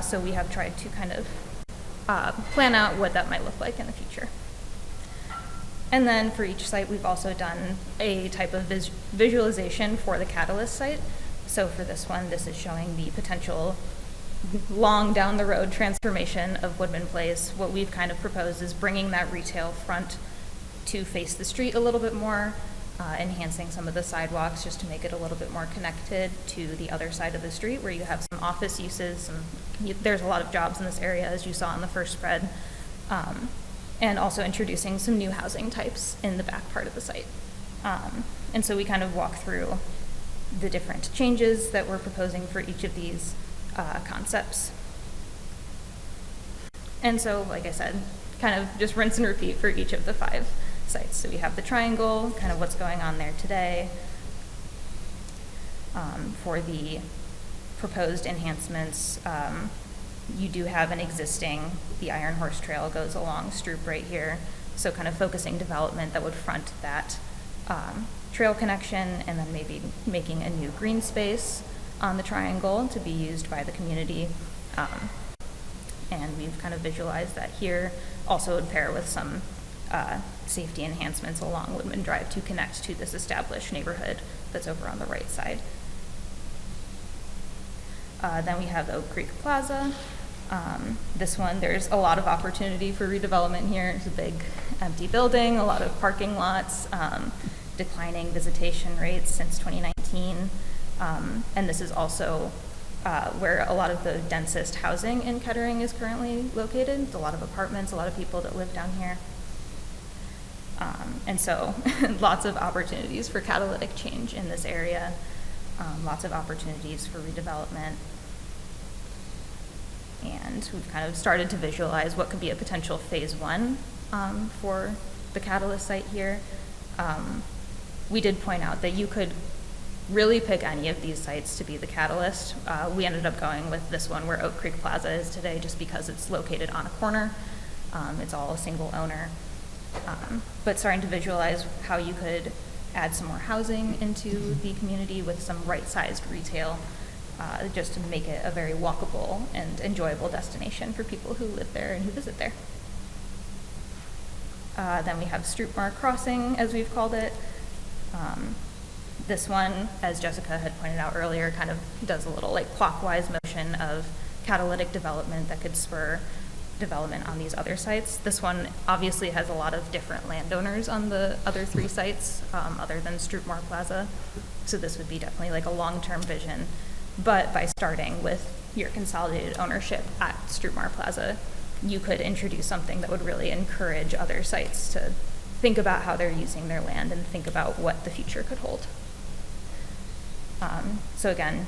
So we have tried to kind of plan out what that might look like in the future. And then for each site, we've also done a type of visualization for the catalyst site. So for this one, this is showing the potential long down the road transformation of Woodman Place. What we've kind of proposed is bringing that retail front to face the street a little bit more, enhancing some of the sidewalks just to make it a little bit more connected to the other side of the street where you have some office uses. There's a lot of jobs in this area, as you saw in the first spread, and also introducing some new housing types in the back part of the site. And so we kind of walk through the different changes that we're proposing for each of these concepts. And so, like I said, kind of just rinse and repeat for each of the 5 sites. So we have the triangle, kind of what's going on there today. For the proposed enhancements, you do have an existing, the Iron Horse Trail goes along Stroop right here. So kind of focusing development that would front that trail connection, and then maybe making a new green space on the triangle to be used by the community. And we've kind of visualized that here. Also would pair with some safety enhancements along Woodman Drive to connect to this established neighborhood that's over on the right side. Then we have Oak Creek Plaza. This one, there's a lot of opportunity for redevelopment here. It's a big empty building, a lot of parking lots, declining visitation rates since 2019. And this is also where a lot of the densest housing in Kettering is currently located. There's a lot of apartments, a lot of people that live down here. And so lots of opportunities for catalytic change in this area, lots of opportunities for redevelopment. And we've kind of started to visualize what could be a potential phase 1 for the catalyst site here. We did point out that you could really pick any of these sites to be the catalyst. We ended up going with this one where Oak Creek Plaza is today just because it's located on a corner. It's all a single owner. But starting to visualize how you could add some more housing into the community with some right-sized retail, just to make it a very walkable and enjoyable destination for people who live there and who visit there. Then we have Strootmar Crossing, as we've called it. This one, as Jessica had pointed out earlier, kind of does a little like clockwise motion of catalytic development that could spur development on these other sites. This one obviously has a lot of different landowners on the other 3 sites, other than Strootmar Plaza. So this would be definitely like a long-term vision. But by starting with your consolidated ownership at Strootmar Plaza, you could introduce something that would really encourage other sites to think about how they're using their land and think about what the future could hold. So again,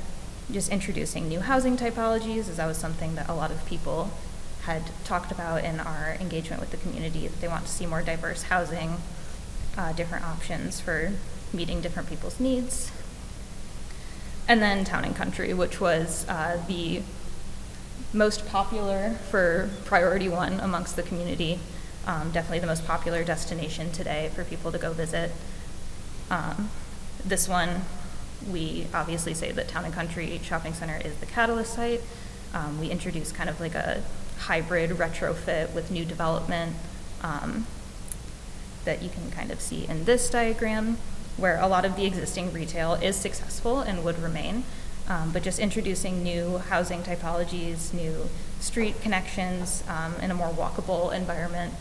just introducing new housing typologies, as that was something that a lot of people had talked about in our engagement with the community, that they want to see more diverse housing, different options for meeting different people's needs. And then Town and Country, which was the most popular for priority 1 amongst the community, definitely the most popular destination today for people to go visit. This one, we obviously say that Town and Country Shopping Center is the catalyst site. We introduced kind of like a hybrid retrofit with new development that you can kind of see in this diagram, where a lot of the existing retail is successful and would remain, but just introducing new housing typologies, new street connections, in a more walkable environment,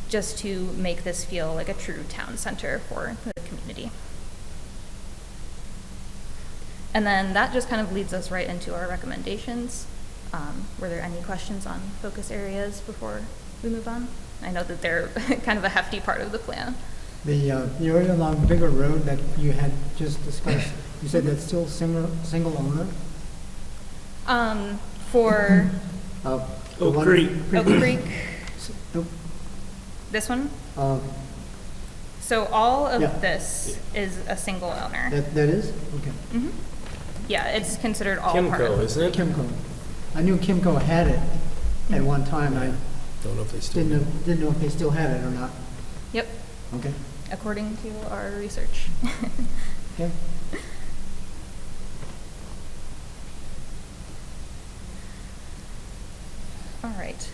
just to make this feel like a true town center for the community. And then that just kind of leads us right into our recommendations. Were there any questions on focus areas before we move on? I know that they're kind of a hefty part of the plan.
The area along Bigger Road that you had just discussed, you said that's still single owner?
For
Oak Creek.
Oak Creek, this one? So all of
Yeah.
this is a single owner.
That is? Okay.
Mhm. Yeah, it's considered all part
Kimco,
of
isn't it?
Kimco. I knew Kimco had it at one time. I
Don't know if they still
didn't know if they still had it or not.
Yep,
Okay.
according to our research.
Okay.
All right.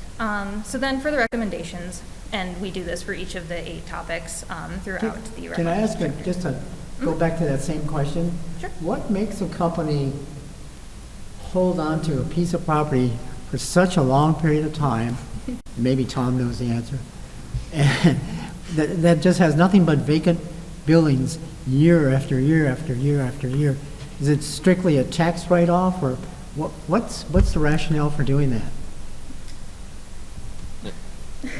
So then for the recommendations, and we do this for each of the 8 topics throughout the
Can I ask, just to go back to that same question?
Sure.
What makes a company hold on to a piece of property for such a long period of time? Maybe Tom knows the answer. And that just has nothing but vacant buildings year after year after year after year. Is it strictly a tax write-off, or what's the rationale for doing that?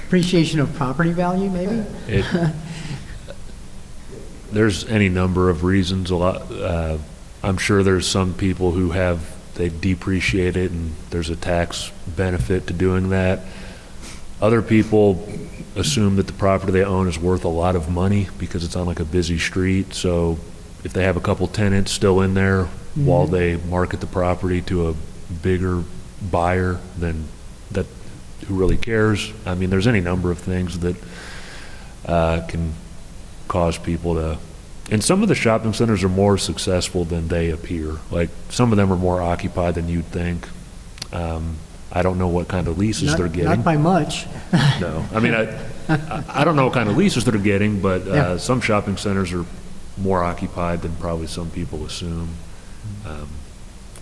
Appreciation of property value, maybe?
There's any number of reasons. I'm sure there's some people who they depreciate it and there's a tax benefit to doing that. Other people assume that the property they own is worth a lot of money because it's on like a busy street. So if they have a couple tenants still in there while they market the property to a bigger buyer, then who really cares? I mean, there's any number of things that can cause people to, and some of the shopping centers are more successful than they appear. Like, some of them are more occupied than you'd think. I don't know what kind of leases they're getting.
Not by much.
No, I mean, I don't know what kind of leases they're getting, but
Yeah.
some shopping centers are more occupied than probably some people assume.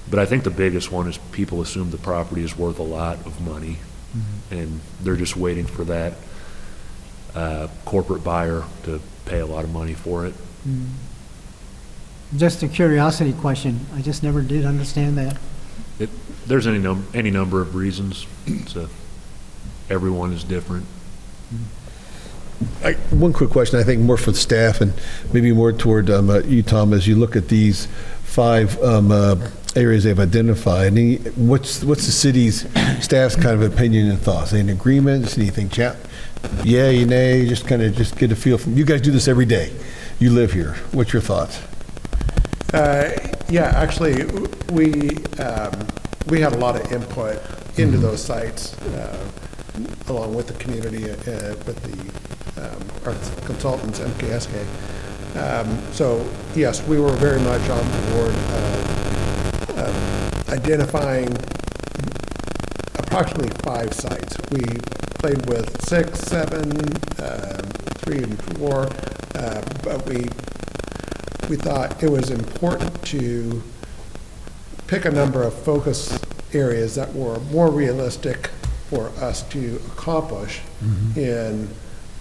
But I think the biggest one is people assume the property is worth a lot of money, and they're just waiting for that corporate buyer to pay a lot of money for it.
Just a curiosity question. I just never did understand that.
There's any number of reasons. Everyone is different.
One quick question, I think more for the staff and maybe more toward you, Tom, as you look at these 5 areas they've identified. What's the city's staff's kind of opinion and thoughts? Any agreements? Anything, yay, nay? Just get a feel from, you guys do this every day. You live here. What's your thoughts?
Yeah, actually, we had a lot of input into those sites, along with the community, with the our consultants, MKSK. So, yes, we were very much on board identifying approximately 5 sites. We played with 6, 7, 3, and 4, but we thought it was important to pick a number of focus areas that were more realistic for us to accomplish in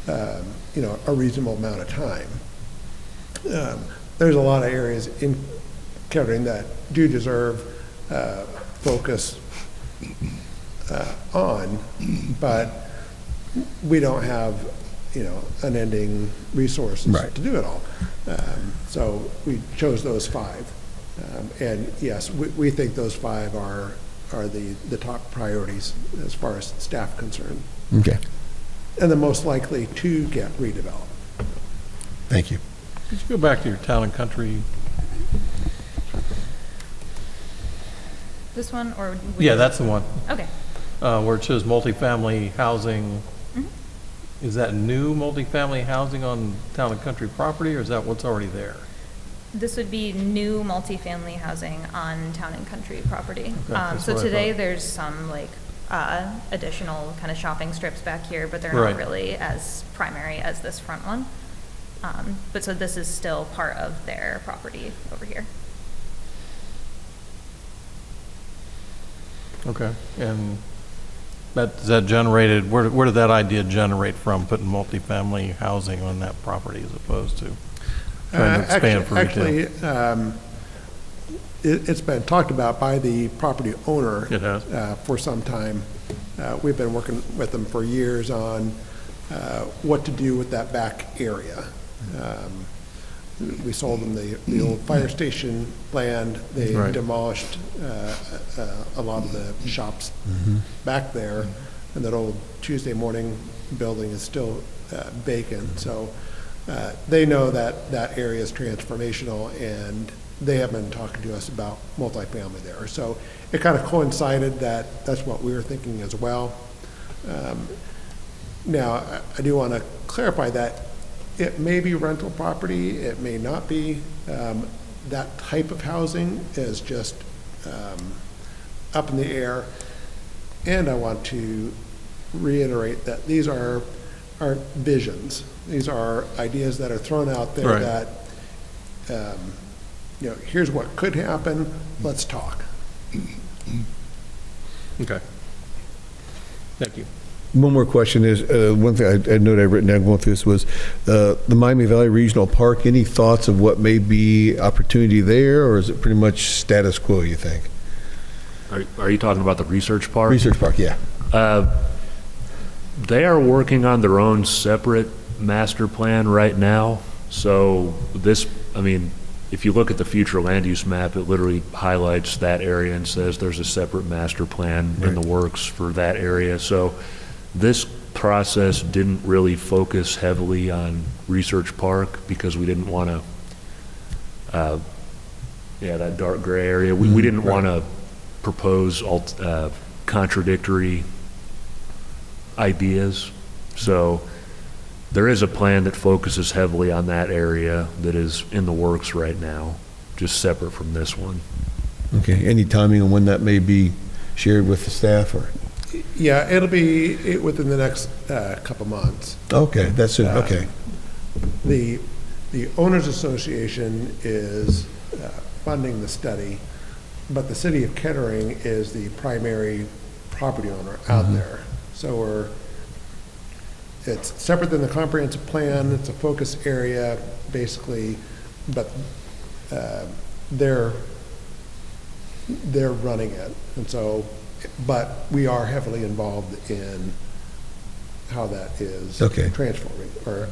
a reasonable amount of time. There's a lot of areas in Kettering that do deserve focus on, but we don't have unending resources to do it all. So we chose those 5. And yes, we think those 5 are the top priorities as far as staff concerned.
Okay,
And the most likely to get redeveloped.
thank you.
Could you go back to your town and country?
This one, or?
Yeah, that's the one,
Okay.
where it says multifamily housing. Is that new multifamily housing on town and country property, or is that what's already there?
This would be new multifamily housing on town and country property.
that's
So
what I
today,
thought.
there's some additional kind of shopping strips back here, but they're
Right.
not really as primary as this front one. But so this is still part of their property over here.
Okay, and is that generated, where did that idea generate from, putting multifamily housing on that property as opposed to trying to expand for retail?
Actually, it's been talked about by the property owner
It has.
For some time. We've been working with them for years on what to do with that back area. We sold them the old fire station land. They
Right.
demolished a lot of the shops back there, and that old Tuesday morning building is still vacant. So they know that that area is transformational, and they have been talking to us about multifamily there. So it kind of coincided that that's what we were thinking as well. Now, I do want to clarify that it may be rental property, it may not be. That type of housing is just up in the air. And I want to reiterate that these aren't visions. These are ideas that are thrown out there
Right.
that, here's what could happen, let's talk.
Okay. Thank you.
One more question is, one thing I noted I've written down going through this was the Miami Valley Regional Park. Any thoughts of what may be opportunity there, or is it pretty much status quo, you think?
Are you talking about the research park?
Research Park, yeah.
They are working on their own separate master plan right now. So this, if you look at the future land use map, it literally highlights that area and says there's a separate master plan in the works for that area. So this process didn't really focus heavily on Research Park because we didn't want to, that dark gray area. We didn't want to propose contradictory ideas. So there is a plan that focuses heavily on that area that is in the works right now, just separate from this one.
Okay, any timing on when that may be shared with the staff, or?
Yeah, it'll be within the next couple months.
Okay, that's it, okay.
The Owners Association is funding the study, but the city of Kettering is the primary property owner out there. So it's separate than the comprehensive plan, it's a focus area, basically, but they're running it. And so, but we are heavily involved in how that is
Okay.
transforming or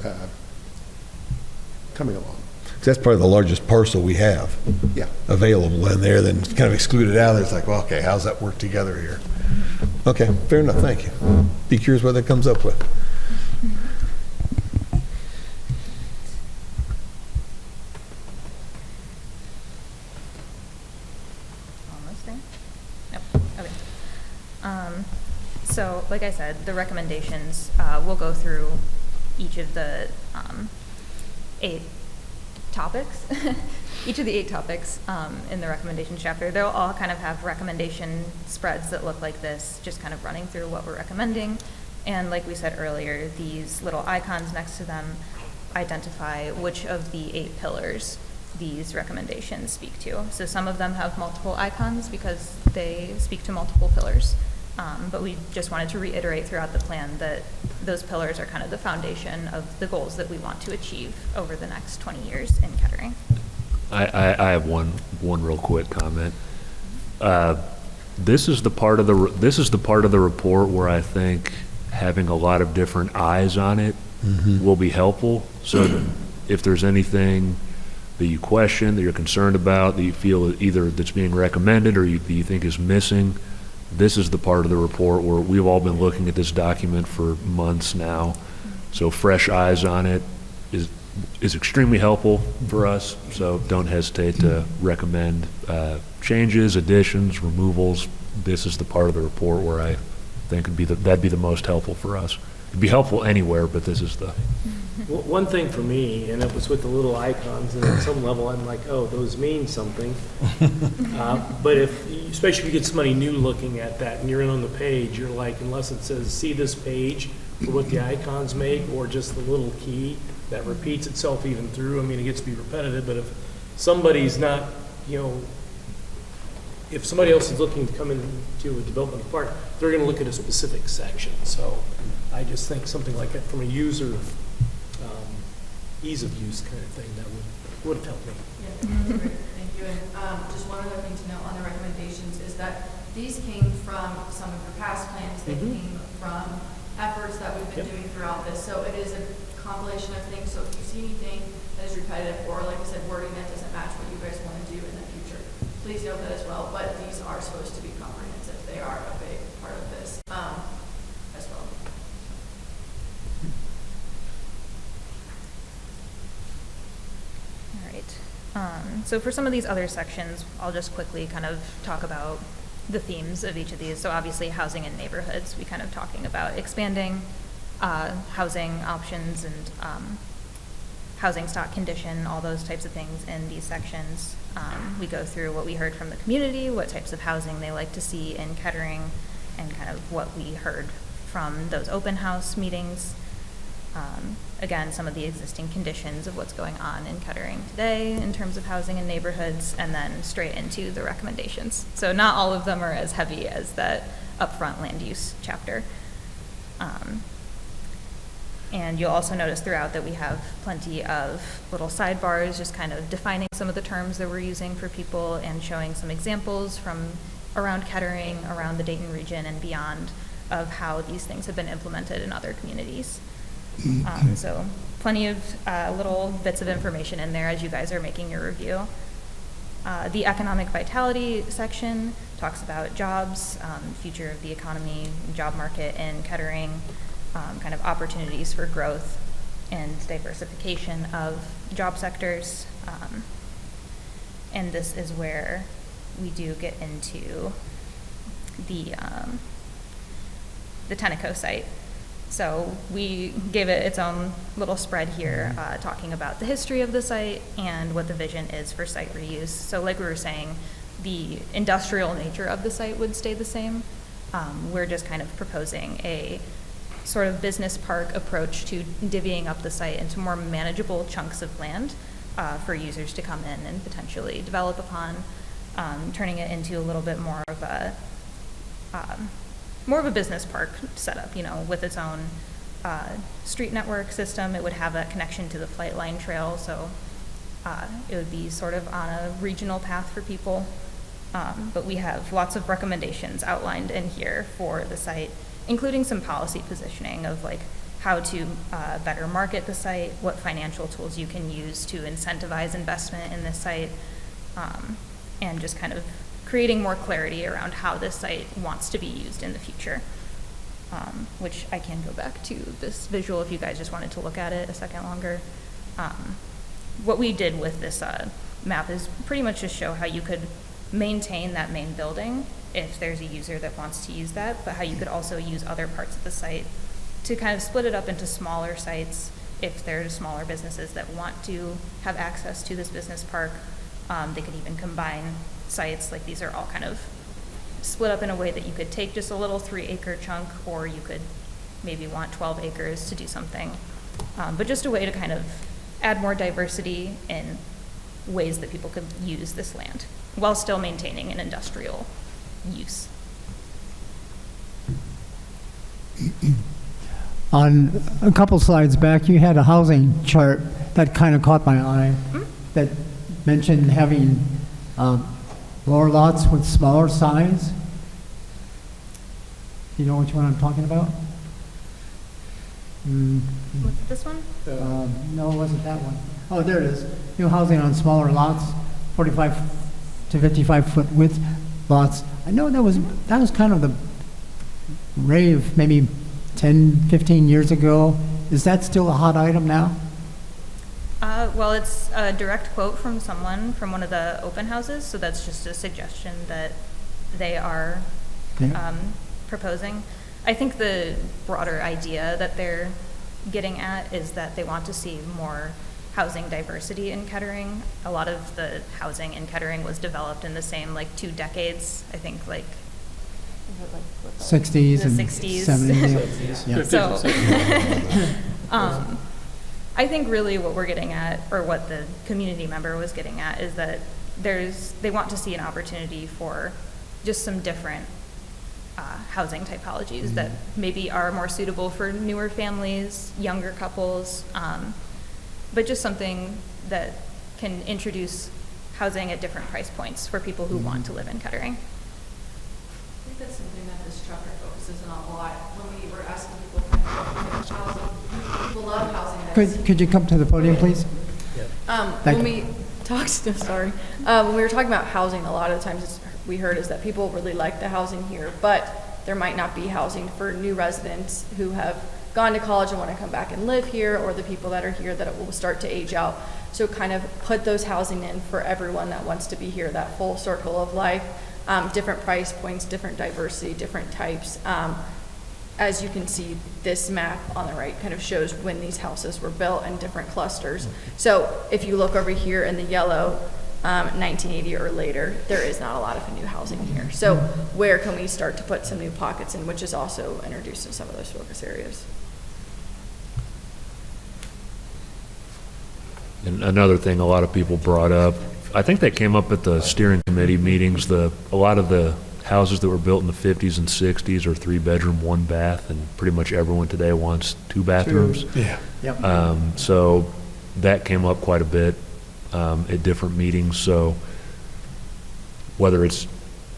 coming along.
That's probably the largest parcel we have
Yeah.
available in there, then kind of excluded out. It's like, well, okay, how's that work together here? Okay, fair enough, thank you. Be curious what that comes up with.
like I said, the recommendations, we'll go through each of the 8 topics, each of the 8 topics in the recommendations chapter. They'll all kind of have recommendation spreads that look like this, just kind of running through what we're recommending. And like we said earlier, these little icons next to them identify which of the 8 pillars these recommendations speak to. So some of them have multiple icons because they speak to multiple pillars. But we just wanted to reiterate throughout the plan that those pillars are kind of the foundation of the goals that we want to achieve over the next 20 years in Kettering.
I have one real quick comment. This is the part of the report where I think having a lot of different eyes on it will be helpful. So if there's anything that you question, that you're concerned about, that you feel either that's being recommended or that you think is missing, this is the part of the report where we've all been looking at this document for months now. So fresh eyes on it is extremely helpful for us. So don't hesitate to recommend changes, additions, removals. This is the part of the report where I think that'd be the most helpful for us. It'd be helpful anywhere, but this is the.
One thing for me, and it was with the little icons, and at some level I'm like, oh, those mean something. But especially if you get somebody new looking at that and you're in on the page, you're like, unless it says, see this page for what the icons make, or just the little key that repeats itself even through, I mean, it gets to be repetitive, but if somebody's not, if somebody else is looking to come into a development park, they're going to look at a specific section. So I just think something like that from a user ease of use kind of thing, that would have helped me.
Yeah, that's great. Thank you. And just one other thing to note on the recommendations is that these came from some of your past plans. They came from efforts that we've been doing throughout this. So it is a compilation of things. So if you see anything that is repetitive or, like I said, wording that doesn't match what you guys want to do in the future, please note that as well. But these are supposed to be comprehensive. They are a big part of this as well.
All right. So for some of these other sections, I'll just quickly kind of talk about the themes of each of these. So obviously housing and neighborhoods, we kind of talking about expanding housing options and housing stock condition, all those types of things in these sections. We go through what we heard from the community, what types of housing they like to see in Kettering, and kind of what we heard from those open house meetings. Again, some of the existing conditions of what's going on in Kettering today in terms of housing and neighborhoods, and then straight into the recommendations. So not all of them are as heavy as that upfront land use chapter. And you'll also notice throughout that we have plenty of little sidebars just kind of defining some of the terms that we're using for people and showing some examples from around Kettering, around the Dayton region and beyond, of how these things have been implemented in other communities. So plenty of little bits of information in there as you guys are making your review. The economic vitality section talks about jobs, future of the economy, job market in Kettering, kind of opportunities for growth and diversification of job sectors. And this is where we do get into the Tenneco site. So we gave it its own little spread here, talking about the history of the site and what the vision is for site reuse. So like we were saying, the industrial nature of the site would stay the same. We're just kind of proposing a sort of business park approach to divvying up the site into more manageable chunks of land for users to come in and potentially develop upon, turning it into a little bit more of a business park setup, with its own street network system. It would have that connection to the flight line trail, so it would be sort of on a regional path for people. But we have lots of recommendations outlined in here for the site, including some policy positioning of like how to better market the site, what financial tools you can use to incentivize investment in this site, and just kind of creating more clarity around how this site wants to be used in the future, which I can go back to this visual if you guys just wanted to look at it a second longer. What we did with this map is pretty much just show how you could maintain that main building if there's a user that wants to use that, but how you could also use other parts of the site to kind of split it up into smaller sites if there's smaller businesses that want to have access to this business park. They could even combine sites, like these are all kind of split up in a way that you could take just a little 3-acre chunk, or you could maybe want 12 acres to do something. But just a way to kind of add more diversity in ways that people could use this land while still maintaining an industrial use.
On a couple slides back, you had a housing chart that kind of caught my eye, that mentioned having lower lots with smaller size. You know which one I'm talking about?
Was it this one?
No, it wasn't that one. Oh, there it is. New housing on smaller lots, 45 to 55 foot width lots. I know that was kind of the rave maybe 10, 15 years ago. Is that still a hot item now?
Well, it's a direct quote from someone from one of the open houses, so that's just a suggestion that they are proposing. I think the broader idea that they're getting at is that they want to see more housing diversity in Kettering. A lot of the housing in Kettering was developed in the same 2 decades, I think
60s and
60s.
70s. Yeah.
So, I think really what we're getting at, or what the community member was getting at, is that they want to see an opportunity for just some different housing typologies that maybe are more suitable for newer families, younger couples, but just something that can introduce housing at different price points for people who want to live in Kettering.
I think that's something that this chapter focuses on a lot. When we were asking people kind of what housing, people love housing.
Could you come to the podium, please?
When we talked, when we were talking about housing, a lot of the times we heard is that people really like the housing here, but there might not be housing for new residents who have gone to college and want to come back and live here, or the people that are here that it will start to age out. So kind of put those housing in for everyone that wants to be here, that full circle of life, different price points, different diversity, different types. As you can see, this map on the right kind of shows when these houses were built in different clusters. So if you look over here in the yellow, 1980 or later, there is not a lot of new housing here. So where can we start to put some new pockets in, which is also introduced in some of those focus areas?
And another thing a lot of people brought up, I think that came up at the steering committee meetings, a lot of the houses that were built in the 50s and 60s are 3-bedroom, 1-bath, and pretty much everyone today wants 2 bathrooms.
Yeah. Yep.
So that came up quite a bit at different meetings. So whether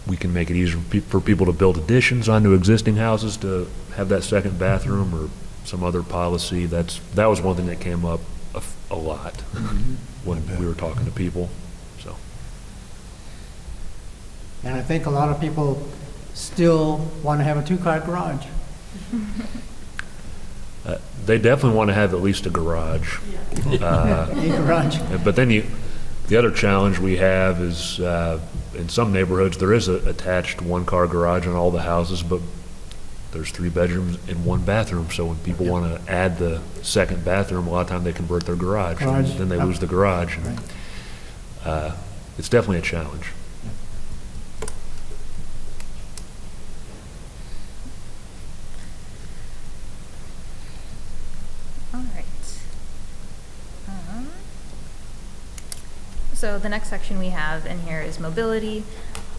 we can make it easier for people to build additions onto existing houses to have that second bathroom, or some other policy, that was one thing that came up a lot when we were talking to people. So.
And I think a lot of people still want to have a 2-car garage.
They definitely want to have at least a garage.
A garage.
But then the other challenge we have is in some neighborhoods there is an attached 1-car garage on all the houses, but there's 3 bedrooms and 1 bathroom. So when people want to add the second bathroom, a lot of time they convert their garage. And then they lose the garage. And, it's definitely a challenge.
All right. So the next section we have in here is mobility,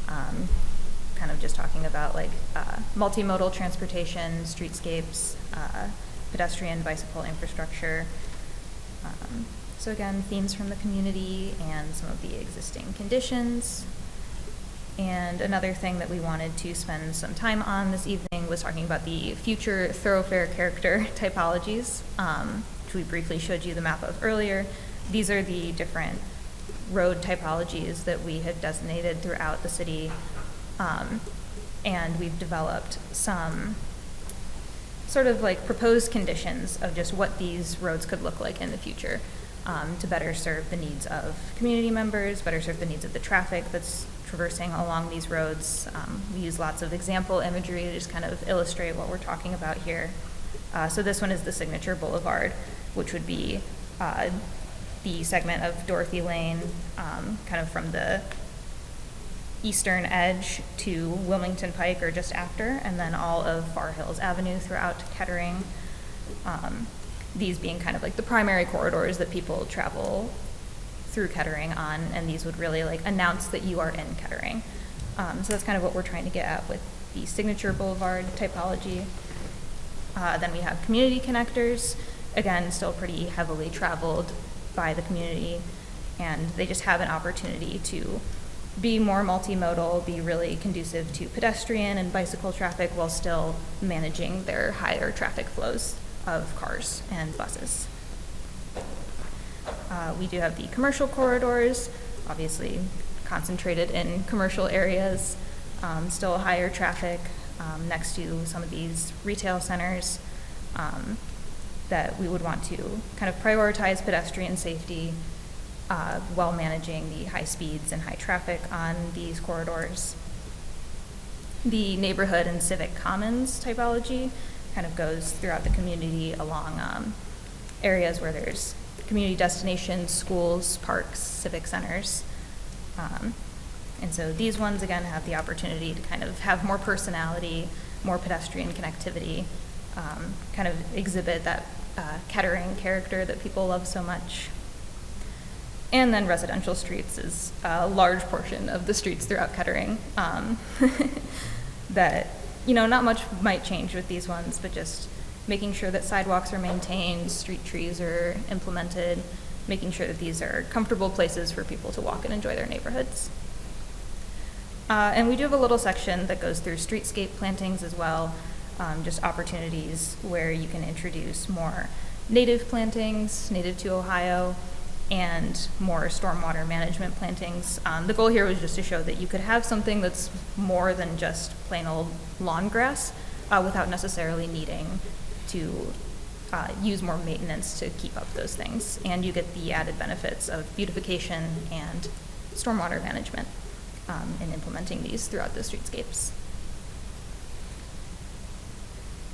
kind of just talking about multimodal transportation, streetscapes, pedestrian bicycle infrastructure. So again, themes from the community and some of the existing conditions. And another thing that we wanted to spend some time on this evening was talking about the future thoroughfare character typologies, which we briefly showed you the map of earlier. These are the different road typologies that we have designated throughout the city, and we've developed some sort of proposed conditions of just what these roads could look like in the future, to better serve the needs of community members, better serve the needs of the traffic that's traversing along these roads. We use lots of example imagery to just kind of illustrate what we're talking about here. So this one is the Signature Boulevard, which would be the segment of Dorothy Lane, kind of from the eastern edge to Wilmington Pike or just after, and then all of Far Hills Avenue throughout Kettering. These being kind of like the primary corridors that people travel through Kettering on, and these would really like announce that you are in Kettering. So that's kind of what we're trying to get at with the Signature Boulevard typology. Then we have community connectors, again, still pretty heavily traveled by the community, and they just have an opportunity to be more multimodal, be really conducive to pedestrian and bicycle traffic while still managing their higher traffic flows of cars and buses. We do have the commercial corridors, obviously concentrated in commercial areas, still higher traffic next to some of these retail centers that we would want to kind of prioritize pedestrian safety while managing the high speeds and high traffic on these corridors. The neighborhood and civic commons typology kind of goes throughout the community along areas where there's community destinations, schools, parks, civic centers. And so these ones, again, have the opportunity to kind of have more personality, more pedestrian connectivity, kind of exhibit that Kettering character that people love so much. And then residential streets is a large portion of the streets throughout Kettering that, you know, not much might change with these ones, but just making sure that sidewalks are maintained, street trees are implemented, making sure that these are comfortable places for people to walk and enjoy their neighborhoods. And we do have a little section that goes through streetscape plantings as well, just opportunities where you can introduce more native plantings, native to Ohio, and more stormwater management plantings. The goal here was just to show that you could have something that's more than just plain old lawn grass without necessarily needing to use more maintenance to keep up those things. And you get the added benefits of beautification and stormwater management in implementing these throughout the streetscapes.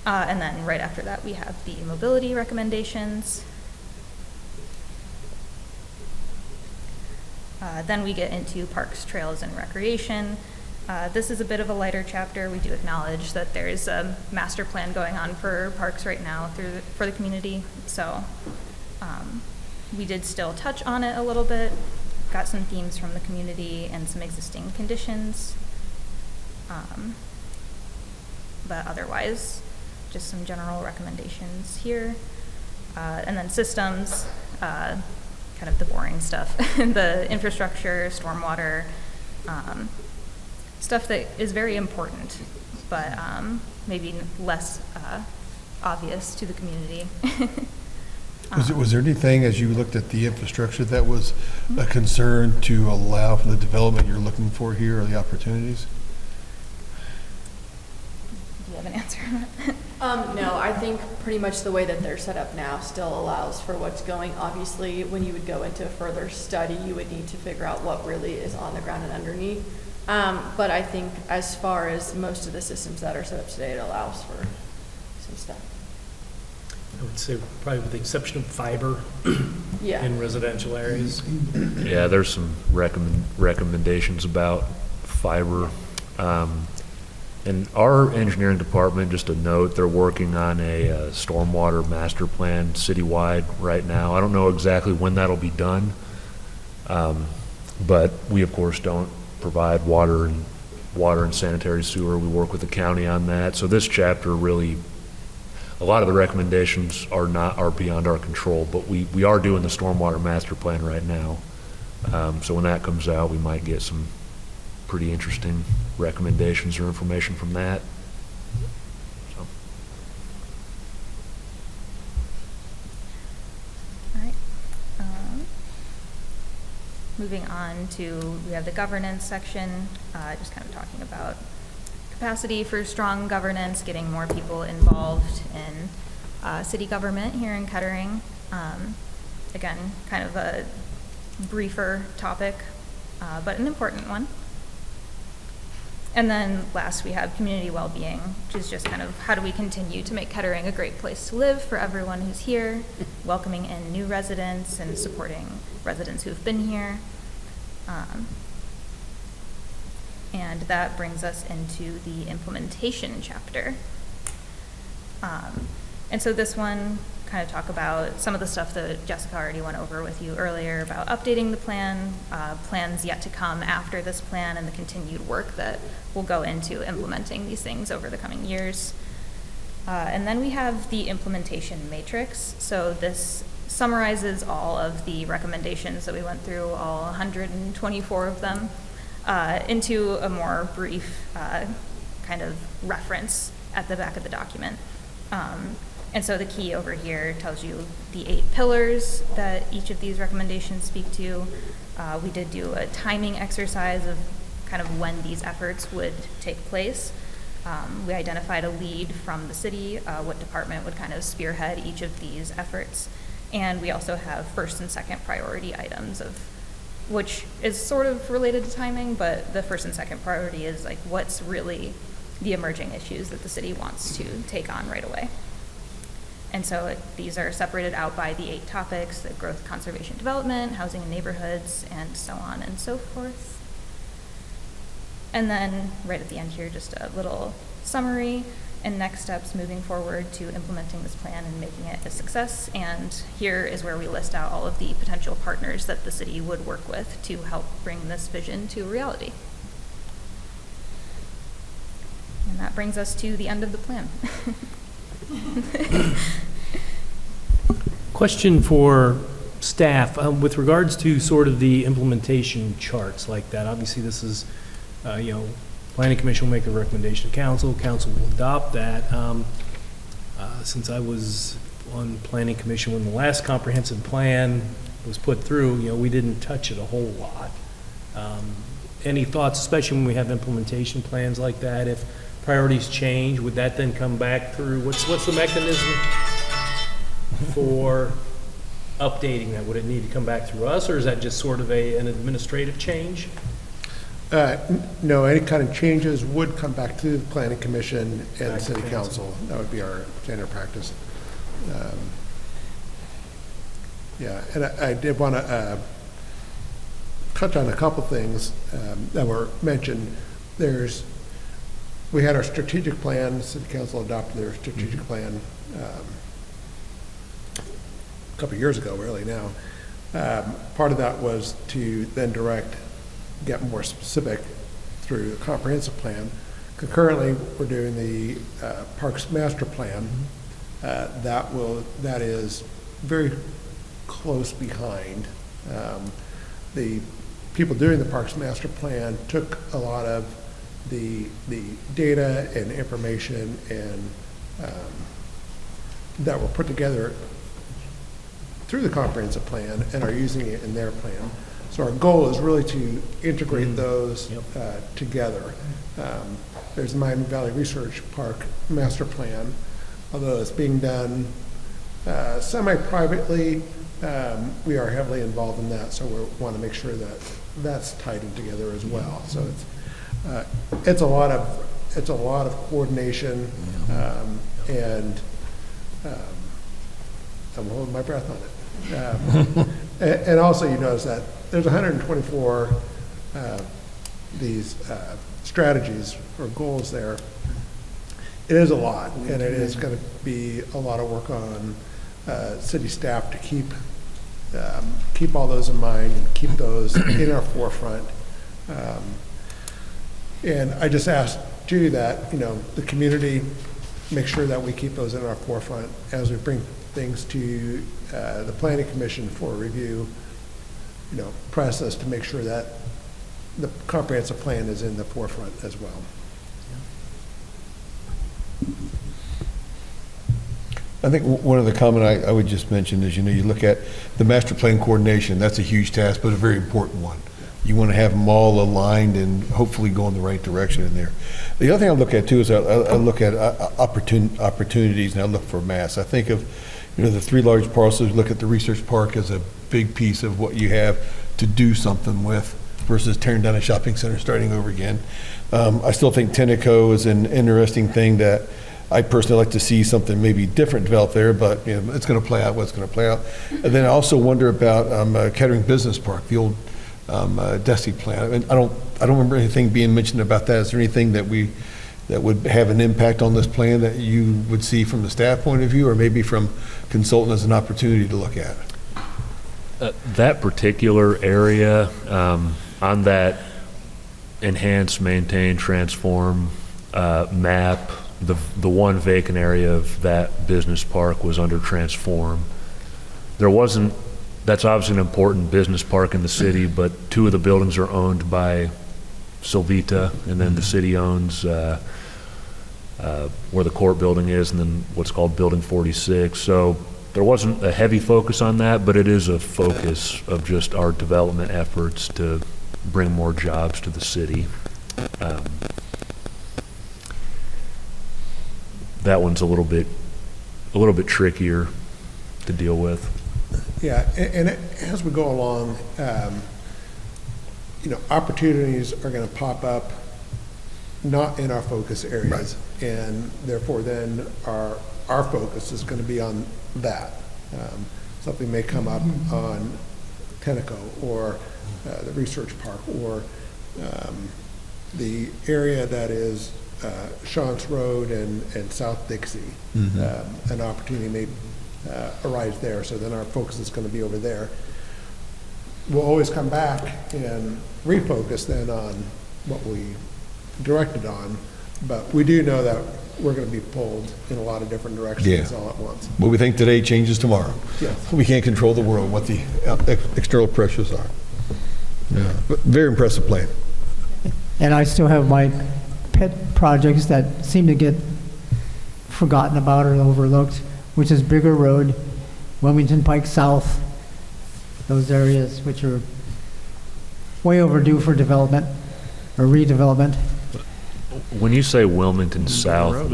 And then right after that, we have the mobility recommendations. Then we get into parks, trails, and recreation. This is a bit of a lighter chapter. We do acknowledge that there's a master plan going on for parks right now for the community. So we did still touch on it a little bit, got some themes from the community and some existing conditions. But otherwise, just some general recommendations here. And then systems, kind of the boring stuff, the infrastructure, stormwater, stuff that is very important, but maybe less obvious to the community.
Was there anything, as you looked at the infrastructure, that was a concern to allow for the development you're looking for here, or the opportunities?
Do you have an answer on that?
No, I think pretty much the way that they're set up now still allows for what's going. Obviously, when you would go into a further study, you would need to figure out what really is on the ground and underneath. But I think as far as most of the systems that are set up today, it allows for some stuff.
I would say probably with the exception of fiber
Yeah.
in residential areas.
Yeah, there's some recommendations about fiber. And our engineering department, just a note, they're working on a stormwater master plan citywide right now. I don't know exactly when that'll be done, but we of course don't provide water and sanitary sewer. We work with the county on that. So this chapter really, a lot of the recommendations are beyond our control, but we are doing the stormwater master plan right now. So when that comes out, we might get some pretty interesting recommendations or information from that. So.
All right. Moving on to, we have the governance section, just kind of talking about capacity for strong governance, getting more people involved in city government here in Kettering. Again, kind of a briefer topic, but an important one. And then last, we have community well-being, which is just kind of how do we continue to make Kettering a great place to live for everyone who's here, welcoming in new residents and supporting residents who've been here. And that brings us into the implementation chapter. And so this one kind of talk about some of the stuff that Jessica already went over with you earlier about updating the plan, plans yet to come after this plan, and the continued work that will go into implementing these things over the coming years. And then we have the implementation matrix. So this summarizes all of the recommendations that we went through, all 124 of them, into a more brief kind of reference at the back of the document. And so the key over here tells you the 8 pillars that each of these recommendations speak to. We did do a timing exercise of kind of when these efforts would take place. We identified a lead from the city, what department would kind of spearhead each of these efforts. And we also have first and second priority items, of which is sort of related to timing, but the first and second priority is like what's really the emerging issues that the city wants to take on right away. And so these are separated out by the 8 topics: the growth, conservation, development, housing and neighborhoods, and so on and so forth. And then right at the end here, just a little summary and next steps moving forward to implementing this plan and making it a success. And here is where we list out all of the potential partners that the city would work with to help bring this vision to reality. And that brings us to the end of the plan.
Question for staff, with regards to sort of the implementation charts like that. Obviously, this is, Planning Commission will make a recommendation to council. Council will adopt that. Since I was on Planning Commission when the last comprehensive plan was put through, we didn't touch it a whole lot. Any thoughts, especially when we have implementation plans like that, if priorities change, would that then come back through? What's the mechanism for updating that? Would it need to come back through us, or is that just sort of an administrative change?
No, any kind of changes would come back to the Planning Commission and City Council. That would be our standard practice. Yeah, and I did want to touch on a couple things that were mentioned. We had our strategic plan. City Council adopted their strategic plan a couple of years ago, really now. Part of that was to then get more specific through the comprehensive plan. Concurrently, we're doing the Parks Master Plan. That is very close behind. The people doing the Parks Master Plan took a lot of the data and information and that were put together through the comprehensive plan and are using it in their plan. So our goal is really to integrate those together. There's the Miami Valley Research Park Master Plan, although it's being done semi-privately. We are heavily involved in that, so we want to make sure that that's tied in together as well. So it's a lot of coordination, and I'm holding my breath on it. And also, you notice that there's 124 these strategies or goals there. It is a lot, and it is going to be a lot of work on city staff to keep all those in mind and keep those in our forefront. And I just asked Judy that, the community, make sure that we keep those in our forefront as we bring things to the Planning Commission for review, process to make sure that the comprehensive plan is in the forefront as well.
I think one of the comment I would just mention is, you look at the master plan coordination. That's a huge task, but a very important one. You want to have them all aligned and hopefully go in the right direction in there. The other thing I look at too is I look at opportunities, and I look for mass. I think of, the 3 large parcels. Look at the research park as a big piece of what you have to do something with. versus tearing down a shopping center, starting over again. I still think Tenneco is an interesting thing that I personally like to see something maybe different develop there, but it's going to play out what's going to play out. And then I also wonder about Kettering Business Park, the old DESI plan. I don't remember anything being mentioned about that. Is there anything that would have an impact on this plan that you would see from the staff point of view, or maybe from consultant as an opportunity to look at?
That particular area, on that enhance, maintain, transform map, the one vacant area of that business park was under transform. That's obviously an important business park in the city, but 2 of the buildings are owned by Sylvita, and then the city owns where the court building is, and then what's called Building 46. So there wasn't a heavy focus on that, but it is a focus of just our development efforts to bring more jobs to the city. That one's a little bit trickier to deal with.
Yeah, and as we go along, opportunities are going to pop up not in our focus areas. Right. And therefore then our focus is going to be on that. Something may come up on Tenneco or the research park or the area that is Shantz Road and South Dixie. An opportunity may arise there, so then our focus is going to be over there. We'll always come back and refocus then on what we directed on, but we do know that we're going to be pulled in a lot of different directions all at once.
What we think today changes tomorrow.
Yes.
We can't control the world, what the external pressures are. Yeah. But very impressive plan.
And I still have my pet projects that seem to get forgotten about or overlooked, which is Bigger Road, Wilmington Pike South, those areas which are way overdue for development or redevelopment.
When you say Wilmington South,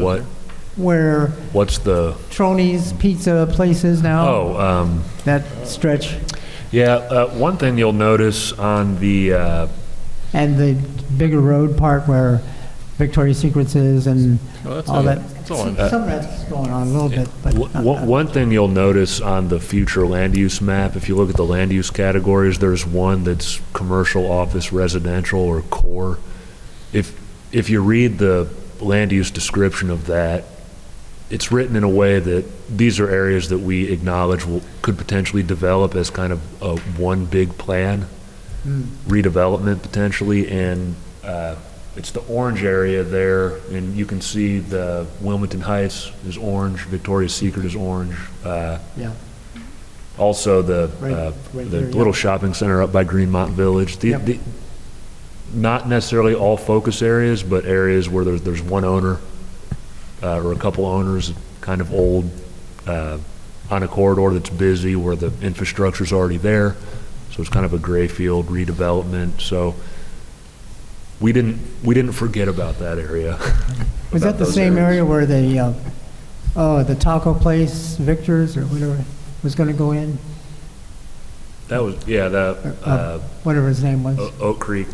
what's the
Troni's pizza places now? That stretch.
Yeah, one thing you'll notice on the
and the Bigger Road part where Victoria's Secrets is and all that. Some of that's going on a little bit. But
one thing you'll notice on the future land use map, if you look at the land use categories, there's one that's commercial, office, residential, or core. If you read the land use description of that, it's written in a way that these are areas that we acknowledge could potentially develop as kind of a one big plan, redevelopment potentially, and it's the orange area there, and you can see the Wilmington Heights is orange, Victoria's Secret is orange. Also the little shopping center up by Greenmont Village. Not necessarily all focus areas, but areas where there's one owner or a couple owners, kind of old, on a corridor that's busy where the infrastructure's already there. So it's kind of a gray field redevelopment. So we didn't forget about that area.
Was that the same area where the taco place, Victor's or whatever, was going to go in?
That was,
whatever his name was.
Oak Creek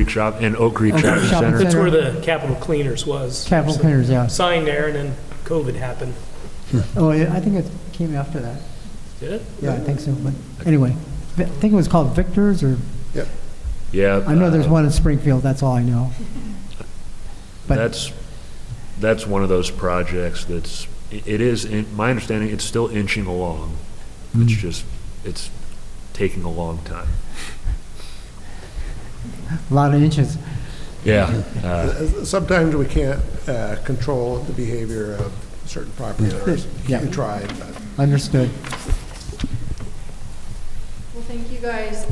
Shop and Oak Creek Shopping Center.
That's where the Capitol Cleaners was.
Capitol Cleaners, yeah.
Signed there, and then COVID happened.
Oh, yeah, I think it came after that.
Did it?
Yeah, I think so. But anyway, I think it was called Victor's or.
Yep.
Yeah.
I know there's one in Springfield. That's all I know. But
that's one of those projects it is, in my understanding, it's still inching along. It's taking a long time.
A lot of inches.
Yeah.
Sometimes we can't control the behavior of certain property owners.
Yeah.
We try, but.
Understood.
Well, thank you guys.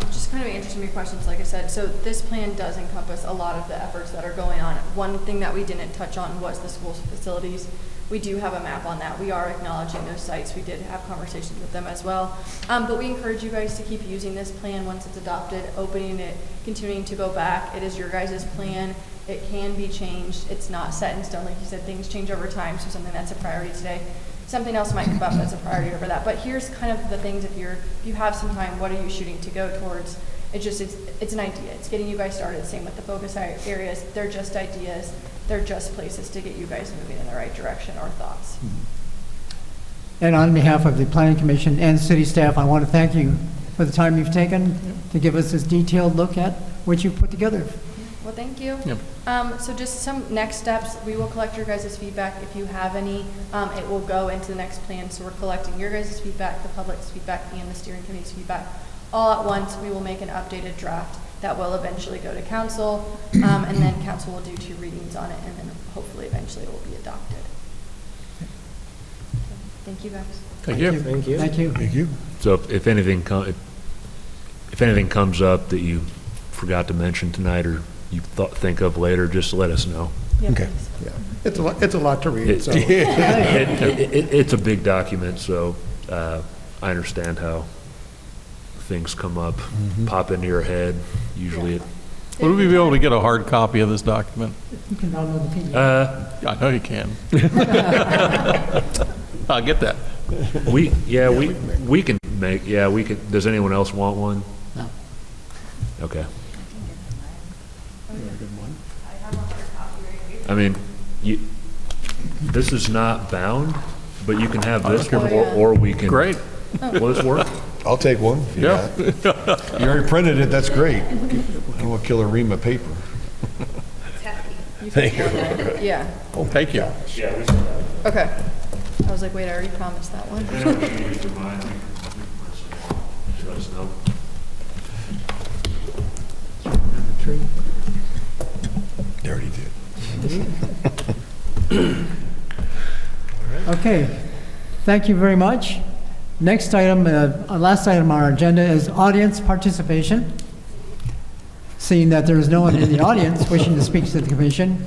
Just kind of answering your questions, like I said. So this plan does encompass a lot of the efforts that are going on. One thing that we didn't touch on was the school facilities. We do have a map on that. We are acknowledging those sites. We did have conversations with them as well. But we encourage you guys to keep using this plan once it's adopted, opening it, continuing to go back. It is your guys' plan. It can be changed. It's not set in stone. Like you said, things change over time. So something that's a priority today, something else might come up that's a priority over that. But here's kind of the things, if you have some time, what are you shooting to go towards? It's an idea. It's getting you guys started. Same with the focus areas. They're just ideas. They're just places to get you guys moving in the right direction or thoughts.
And on behalf of the Planning Commission and city staff, I want to thank you for the time you've taken to give us this detailed look at what you've put together.
Well, thank you.
Yep.
So just some next steps. We will collect your guys' feedback. If you have any, it will go into the next plan. So we're collecting your guys' feedback, the public's feedback, and the steering committee's feedback all at once. We will make an updated draft that will eventually go to council, and then council will do 2 readings on it, and then hopefully eventually it will be adopted. Thank you, guys.
Thank you.
Thank you.
Thank you.
So if anything comes up that you forgot to mention tonight or you think of later, just let us know.
Yeah,
Okay.
please.
Yeah, it's a lot to read, so.
It's a big document, so I understand how things come up, pop into your head. Usually it,
Would we be able to get a hard copy of this document?
You can download the PDF.
I know you can. I'll get that.
we can make, we could, does anyone else want one?
No.
Okay. I mean, this is not bound, but you can have this one, or we can.
Great.
Will this work?
I'll take one. if you
Yeah.
got it. You already printed it, that's great. I'm gonna kill a ream of paper. Thank you.
Yeah.
Thank you.
Okay. I was like, wait, I already promised that one.
Let us know.
They already did.
Okay, thank you very much. Next item, last item on our agenda is audience participation. Seeing that there is no one in the audience wishing to speak to the commission,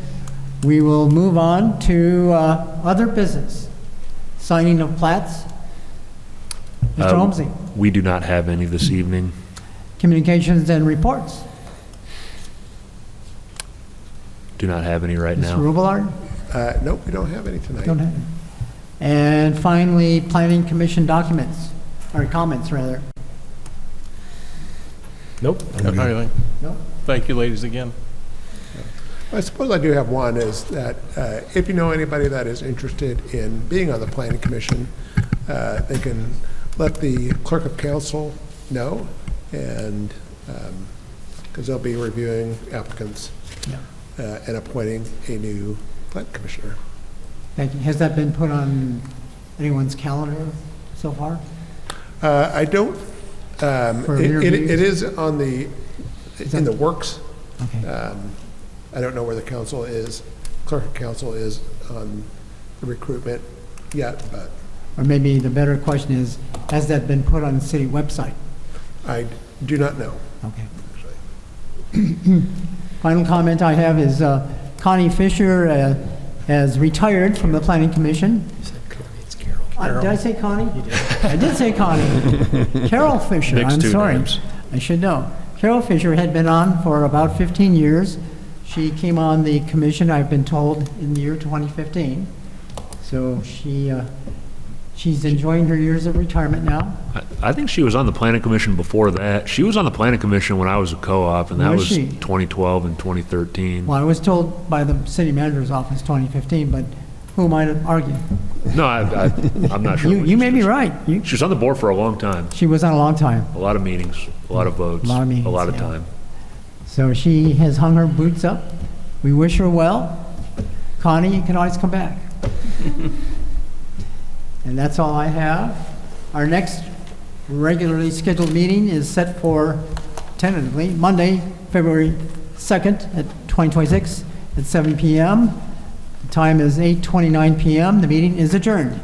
we will move on to other business. Signing of plats. Mr. Holmesy,
We do not have any this evening.
communications and reports.
Do not have any right
Mr.
now.
Rubelard,
Nope, we don't have any tonight.
don't have any. And finally, planning commission documents, or comments rather.
Nope.
Got anything?
No?
Thank you, ladies, again.
I suppose I do have one, is that if you know anybody that is interested in being on the planning commission, they can let the clerk of council know, and, because they'll be reviewing applicants and appointing a new planning commissioner.
Thank you. Has that been put on anyone's calendar so far?
I don't,
For
it
interviews?
is on the, in the works.
Okay.
I don't know where the council is, clerk of council is on the recruitment yet, but
Or maybe the better question is, has that been put on the city website?
I do not know.
Okay.
Actually.
Final comment I have is Connie Fisher has retired from the planning commission. Did I say Connie? You did. I did say Connie. Carol Fisher,
Mixed
I'm
two
sorry.
names.
I should know. Carol Fisher had been on for about 15 years. She came on the commission, I've been told, in the year 2015. So she's enjoying her years of retirement now.
I think she was on the planning commission before that. She was on the planning commission when I was a co-op, and that
Was
was
she?
2012 and 2013.
Well, I was told by the city manager's office 2015, but who am I to argue?
No, I'm not sure.
You may be right.
She was on the board for a long time.
She was on a long time.
A lot of meetings, a lot of votes,
A lot of meetings,
a lot of
yeah.
time.
So she has hung her boots up. We wish her well. Connie, you can always come back. And that's all I have. Our next regularly scheduled meeting is set for, tentatively, Monday, February 2nd at 2026 at 7 p.m. The time is 8:29 p.m. The meeting is adjourned.